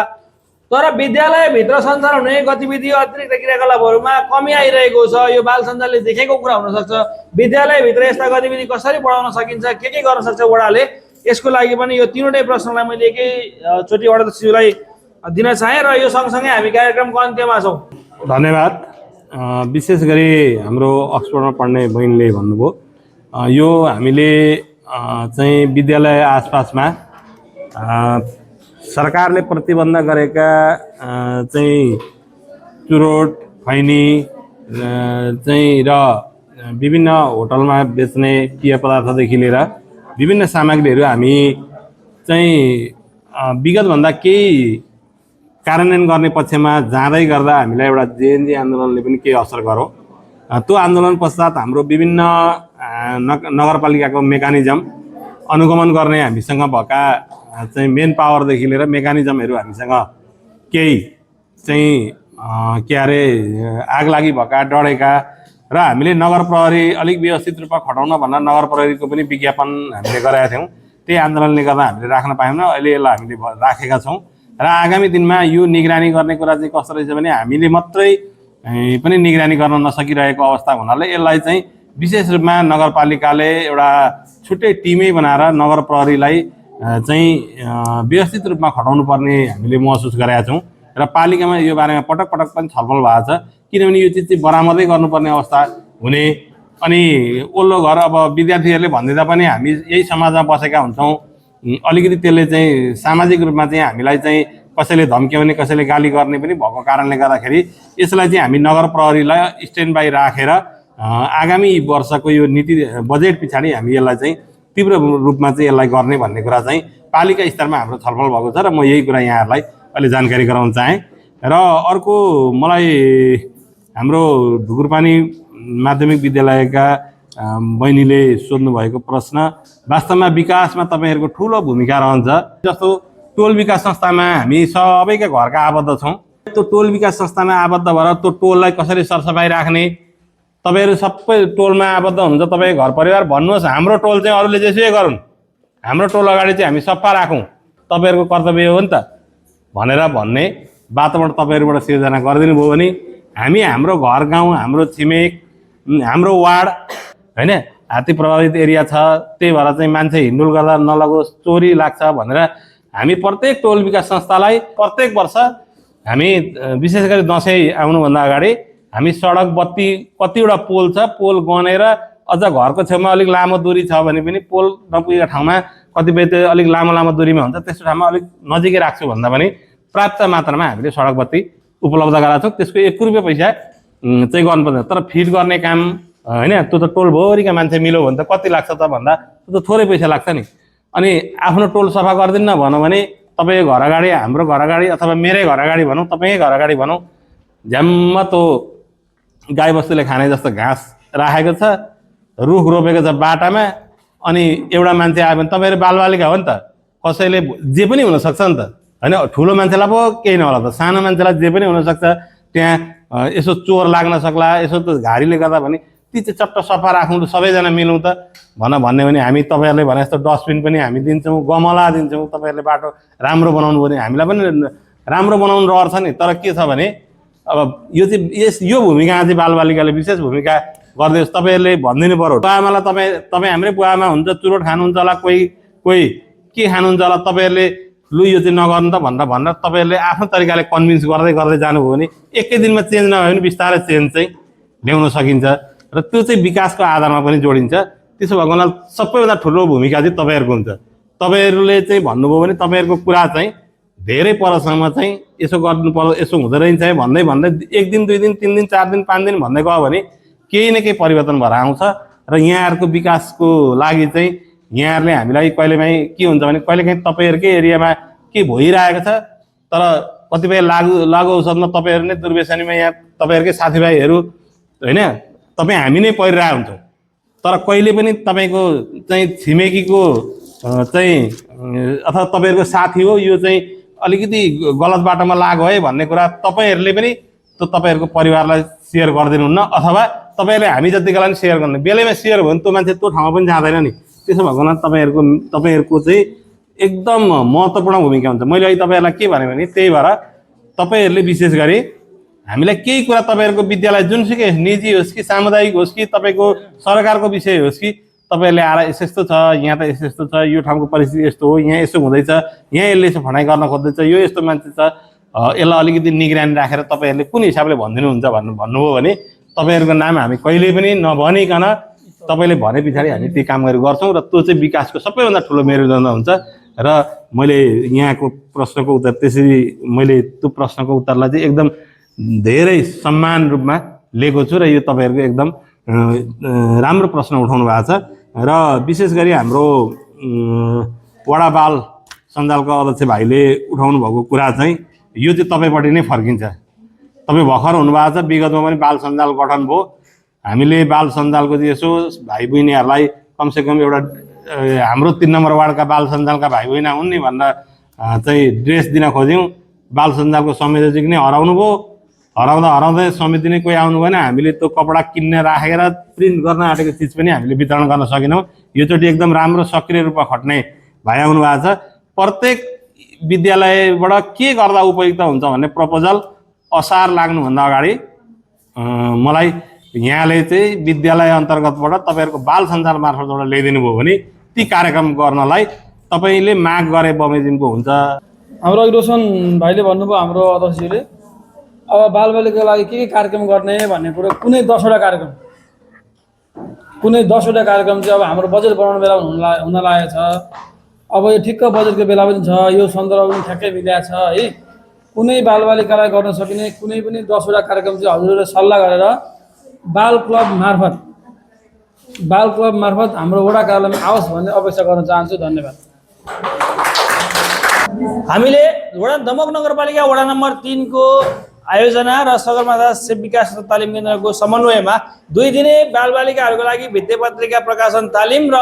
तर विद्यालयभित्र सञ्चालन हुने गतिविधि अतिरिक्त क्रियाकलापहरूमा कमी आइरहेको छ। यो बाल सञ्जालले देखेको कुरा हुनसक्छ। विद्यालयभित्र यस्ता गतिविधि कसरी बढाउन सकिन्छ, के गर्न सक्छ वडाले, यसको लागि पनि यो 3वटै प्रश्नलाई मैले एकैचोटि अध्यक्षज्यूलाई दिन चाहेँ। र यो सँगसँगै हामी कार्यक्रमको अन्त्यमा छौँ। धन्यवाद। विशेष गरी हाम्रो अक्सफोर्डमा पढ्ने बहिनीले भन्नुभयो, यो हामीले चाहिँ विद्यालय आसपासमा सरकारले प्रतिबन्ध गरेका चाहिँ चुरोट, खैनी चाहिँ र विभिन्न होटलमा बेच्ने पेय पदार्थदेखि लिएर विभिन्न सामग्रीहरू हामी चाहिँ विगतभन्दा केही कार्यान्वयन गर्ने पक्षमा जाँदै गर्दा हामीलाई एउटा जेएनजी आन्दोलनले पनि केही असर गर्यो। त्यो आन्दोलन पश्चात हाम्रो विभिन्न नगरपालिकाको मेकानिजम अनुगमन गर्ने हामीसँग भएका चाहिँ मेन पावरदेखि लिएर मेकानिजमहरू हामीसँग केही चाहिँ के अरे आगलागी भएका, डढेका र हामीले नगर प्रहरी अलिक व्यवस्थित रूपमा खटाउन भनेर नगर प्रहरीको पनि विज्ञापन हामीले गरेका थियौँ। त्यही आन्दोलनले गर्दा हामीले राख्न पाएनौँ। अहिले यसलाई हामीले राखेका छौँ र आगामी दिनमा यो निगरानी गर्ने कुरा चाहिँ कस्तो रहेछ भने हामीले मात्रै पनि निगरानी गर्न नसकिरहेको अवस्था हुनाले यसलाई चाहिँ विशेष रूपमा नगरपालिकाले एउटा छुट्टै टिमै बनाएर नगर प्रहरीलाई चाहिँ व्यवस्थित रूपमा खटाउनु पर्ने हामीले महसुस गरेका छौँ र पालिकामा यो बारेमा पटक पटक पनि छलफल भएको छ। किनभने यो चिज चाहिँ बरामदै गर्नुपर्ने अवस्था हुने, अनि ओल्लो घर अब विद्यार्थीहरूले भनिदिँदा पनि हामी यही समाजमा बसेका हुन्छौँ, अलिकति त्यसले चाहिँ सामाजिक रूपमा चाहिँ हामीलाई चाहिँ कसैले धम्क्याउने कसैले गाली गर्ने पनि भएको कारणले गर्दाखेरि यसलाई चाहिँ हामी नगर प्रहरीलाई स्ट्यान्ड बाई राखेर आगामी वर्षको यो नीति बजेट पछाडि हामी यसलाई चाहिँ तीव्र रूपमा चाहिँ यसलाई गर्ने भन्ने कुरा चाहिँ पालिका स्तरमा हाम्रो छलफल भएको छ र म यही कुरा यहाँहरूलाई अहिले जानकारी गराउन चाहेँ। र अर्को मलाई हाम्रो ढुकुरपानी माध्यमिक विद्यालयका बहिनीले सोध्नु भएको प्रश्न वास्तवमा विकासमा तपाईँहरूको ठुलो भूमिका रहन्छ। जस्तो टोल विकास संस्थामा हामी सबैका घरका आबद्ध छौँ। त्यो टोल विकास संस्थामा आबद्ध भएर त्यो टोललाई कसरी सरसफाइ राख्ने, तपाईँहरू सबै टोलमा आबद्ध हुनुहुन्छ, तपाईँ घर परिवार भन्नुहोस् हाम्रो टोल चाहिँ अरूले जेसुकै गरून्, हाम्रो टोल अगाडि चाहिँ हामी सफा राखौँ, तपाईँहरूको कर्तव्य हो नि त भनेर भन्ने वातावरण तपाईँहरूबाट सिर्जना गरिदिनु भयो भने हामी हाम्रो घर गाउँ, हाम्रो छिमेक, हाम्रो वार्ड होइन हात्ती प्रभावित एरिया छ, त्यही भएर चाहिँ मान्छे हिँडुल गर्दा नलगोस्, चोरी लाग्छ भनेर हामी प्रत्येक टोल विकास संस्थालाई प्रत्येक वर्ष हामी विशेष गरी दसैँ आउनुभन्दा अगाडि हामी सडक बत्ती कतिवटा पोल छ, पोल गनेर अझ घरको छेउमा अलिक लामो दूरी छ भने पनि पोल नपुगेको ठाउँमा कतिपय त्यो अलिक लामो लामो दूरीमा हुन्छ, त्यस्तो ठाउँमा अलिक नजिकै राख्छु भन्दा पनि पर्याप्त मात्रामा हामीले सडक बत्ती उपलब्ध गराएको छौँ। त्यसको 1 रुपियाँ पैसा चाहिँ गर्नुपर्दैन, तर फिट गर्ने काम होइन त्यो त टोलभरिका मान्छे मिल्यो भने त कति लाग्छ त भन्दा त्यो त थोरै पैसा लाग्छ नि। अनि आफ्नो टोल सफा गरिदिन्न भनौँ भने तपाईँको घर अगाडि, हाम्रो घर अगाडि अथवा मेरै घर अगाडि भनौँ, तपाईँकै घर अगाडि भनौँ, झ्याम्म त्यो गाई बस्तुले खाने जस्तो घाँस राखेको छ, रुख रोपेको छ बाटामा, अनि एउटा मान्छे आयो भने तपाईँहरू बालबालिका हो नि त, कसैले जे पनि हुनसक्छ नि त होइन। ठुलो मान्छेलाई पो केही नहोला त, सानो मान्छेलाई जे पनि हुनसक्छ, त्यहाँ यसो चोर लाग्न सक्ला, यसो त घारीले गर्दा भने ती चाहिँ चट्ट सफा राखौँ, सबैजना मिलौँ त भन्यो भने हामी तपाईँहरूले भने जस्तो डस्टबिन पनि हामी दिन्छौँ, गमला दिन्छौँ, तपाईँहरूले बाटो राम्रो बनाउनु भने हामीलाई पनि राम्रो बनाउनु रहर छ नि। तर के छ भने अब यो चाहिँ यो भूमिका चाहिँ बालबालिकाले विशेष भूमिका गरिदियोस्, तपाईँहरूले भनिदिनु पऱ्यो। बुवाआमालाई तपाईँ हाम्रै बुवाआमा हुन्छ, चुरोट खानुहुन्छ होला, कोही के खानुहुन्छ होला, तपाईँहरूले लु यो चाहिँ नगर्नु त भनेर तपाईँहरूले आफ्नो तरिकाले कन्भिन्स गर्दै जानुभयो भने एकै दिनमा चेन्ज नभए पनि बिस्तारै चेन्ज चाहिँ ल्याउन सकिन्छ र त्यो चाहिँ विकासको आधारमा पनि जोडिन्छ। त्यसो भएको हुनाले सबैभन्दा ठुलो भूमिका चाहिँ तपाईँहरूको हुन्छ। तपाईँहरूले चाहिँ भन्नुभयो भने तपाईँहरूको कुरा चाहिँ धेरै परसम्म चाहिँ यसो गर्नु पर्यो, यसो हुँदो रहेछ भन्दै 1 दिन 2 दिन 3 दिन 4 दिन 5 दिन भन्दै गयो भने केही न केही परिवर्तन भएर आउँछ। र यहाँहरूको विकासको लागि चाहिँ यहाँहरूले हामीलाई कहिलेकाहीँ के हुन्छ भने कहिलेकाहीँ तपाईँहरूकै एरियामा के भइरहेको छ, तर कतिपय लागु औषधमा तपाईँहरू नै दुर्व्यसनीमा यहाँ तपाईँहरूकै साथीभाइहरू होइन तपाईँ हामी नै परिरहेको हुन्छौँ, तर कहिले पनि तपाईँको चाहिँ छिमेकीको चाहिँ अथवा तपाईँहरूको साथी हो यो चाहिँ अलिकति गलत बाटोमा लाग्यो है भन्ने कुरा तपाईँहरूले पनि त्यो तपाईँहरूको परिवारलाई सेयर गरिदिनुहुन्न, अथवा तपाईँहरूले हामी जतिकोलाई पनि सेयर गर्नु, बेलैमा सेयर भयो भने त्यो मान्छे त्यो ठाउँमा पनि जाँदैन नि। त्यसो भएको हुनाले तपाईँहरूको चाहिँ एकदम महत्त्वपूर्ण भूमिका हुन्छ। मैले अहिले तपाईँहरूलाई के भने त्यही भएर तपाईँहरूले विशेष गरी हामीलाई केही कुरा तपाईँहरूको विद्यालय जुनसुकै निजी होस् कि सामुदायिक होस् कि तपाईँको सरकारको विषय होस् कि तपाईँहरूले आएर यस्तो छ, यहाँ त यस्तो छ, यो ठाउँको परिस्थिति यस्तो हो, यहाँ यसो हुँदैछ, यहाँ यसले यसो भनाइ गर्न खोज्दैछ, यो यस्तो मान्छे छ, यसलाई अलिकति निगरानी राखेर तपाईँहरूले कुन हिसाबले भनिदिनुहुन्छ भन्नुभयो भने तपाईँहरूको नाम हामी कहिले पनि नभनिकन तपाईँले भने पछाडि हामी ती कामहरू गर्छौँ र त्यो चाहिँ विकासको सबैभन्दा ठुलो मेरुदण्ड हुन्छ। र मैले यहाँको प्रश्नको उत्तर त्यसरी मैले त्यो प्रश्नको उत्तरलाई चाहिँ एकदम धेरै सम्मान रूपमा लिएको छु र यो तपाईँहरूको एकदम राम्रो प्रश्न उठाउनु भएको छ। र विशेष गरी हाम्रो वडा बाल सञ्जालको अध्यक्ष भाइले उठाउनु भएको कुरा चाहिँ यो चाहिँ तपाईँपट्टि नै फर्किन्छ। तपाईँ भर्खर हुनुभएको छ, विगतमा पनि बाल सञ्जाल गठन भयो, हामीले बाल सञ्जालको चाहिँ यसो भाइ बहिनीहरूलाई कमसेकम एउटा हाम्रो 3 नम्बर वार्डका बाल सञ्जालका भाइ बहिनी हुन् नि भनेर चाहिँ ड्रेस दिन खोज्यौँ। बाल सञ्जालको संयोजक नै हराउनु भयो, हराउँदै समिति नै कोही आउनु भएन, हामीले त्यो कपडा किन्न राखेर प्रिन्ट गर्न आँटेको चिज पनि हामीले वितरण गर्न सकेनौँ। योचोटि एकदम राम्रो सक्रिय रूपमा खट्ने भाइ आउनु भएको छ। प्रत्येक विद्यालयबाट के गर्दा उपयुक्त हुन्छ भन्ने प्रपोजल असार लाग्नुभन्दा अगाडि मलाई यहाँले चाहिँ विद्यालय अन्तर्गतबाट तपाईँहरूको बाल सञ्जाल मार्फतबाट ल्याइदिनु भयो भने ती कार्यक्रम गर्नलाई तपाईँले माग गरे बमोजिमको हुन्छ। हाम्रो रोशन भाइले भन्नुभयो, हाम्रो अध्यक्षजीले अब बालबालिकाको लागि के कार्यक्रम गर्ने भन्ने कुरो कुनै 10वटा कार्यक्रम चाहिँ अब हाम्रो बजेट बनाउने बेला हुन लागेको छ। अब यो ठिक्क बजेटको बेला पनि छ, यो सन्दर्भ पनि ठ्याक्कै मिलाएको छ है। कुनै बालबालिकालाई गर्न सकिने कुनै पनि 10वटा कार्यक्रम चाहिँ हजुरहरूले सल्लाह गरेर बाल क्लब मार्फत हाम्रो वडा कार्यालयमा आओस् भन्ने अपेक्षा गर्न चाहन्छु। धन्यवाद। हामीले दमक नगरपालिका वडा नम्बर 3 को आयोजना र सगरमाथा सेवा विकास र तालिम केन्द्रको समन्वयमा 2 दिने बालबालिकाहरूको लागि भित्ते पत्रिका प्रकाशन तालिम र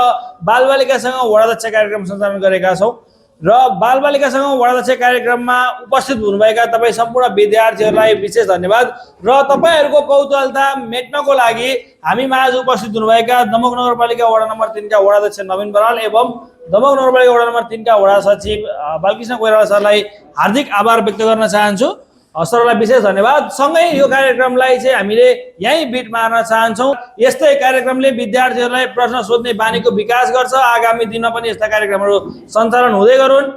बालबालिकासँग वडाध्यक्ष कार्यक्रम सञ्चालन गरेका छौँ र बालबालिकासँग वडाध्यक्ष कार्यक्रममा उपस्थित हुनुभएका तपाईँ सम्पूर्ण विद्यार्थीहरूलाई विशेष धन्यवाद र तपाईँहरूको कौतूहलता मेट्नको लागि हामी माझ उपस्थित हुनुभएका दमक नगरपालिका वडा नम्बर 3 का वडाध्यक्ष नवीन बराल एवं दमक नगरपालिका वडा नम्बर 3 का वडा सचिव बालकृष्ण कोइराला सरलाई हार्दिक आभार व्यक्त गर्न चाहन्छु। सरलाई विशेष धन्यवाद। सँगै यो कार्यक्रमलाई चाहिँ हामीले यहीँ बिट मार्न चाहन्छौँ। यस्तै कार्यक्रमले विद्यार्थीहरूलाई प्रश्न सोध्ने बानीको विकास गर्छ। आगामी दिनमा पनि यस्ता कार्यक्रमहरू सञ्चालन हुँदै गरून्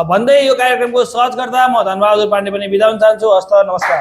भन्दै यो कार्यक्रमको सहजकर्ता म धनबहादुर पाण्डे पनि बिदा हुन चाहन्छु। हस्त नमस्कार।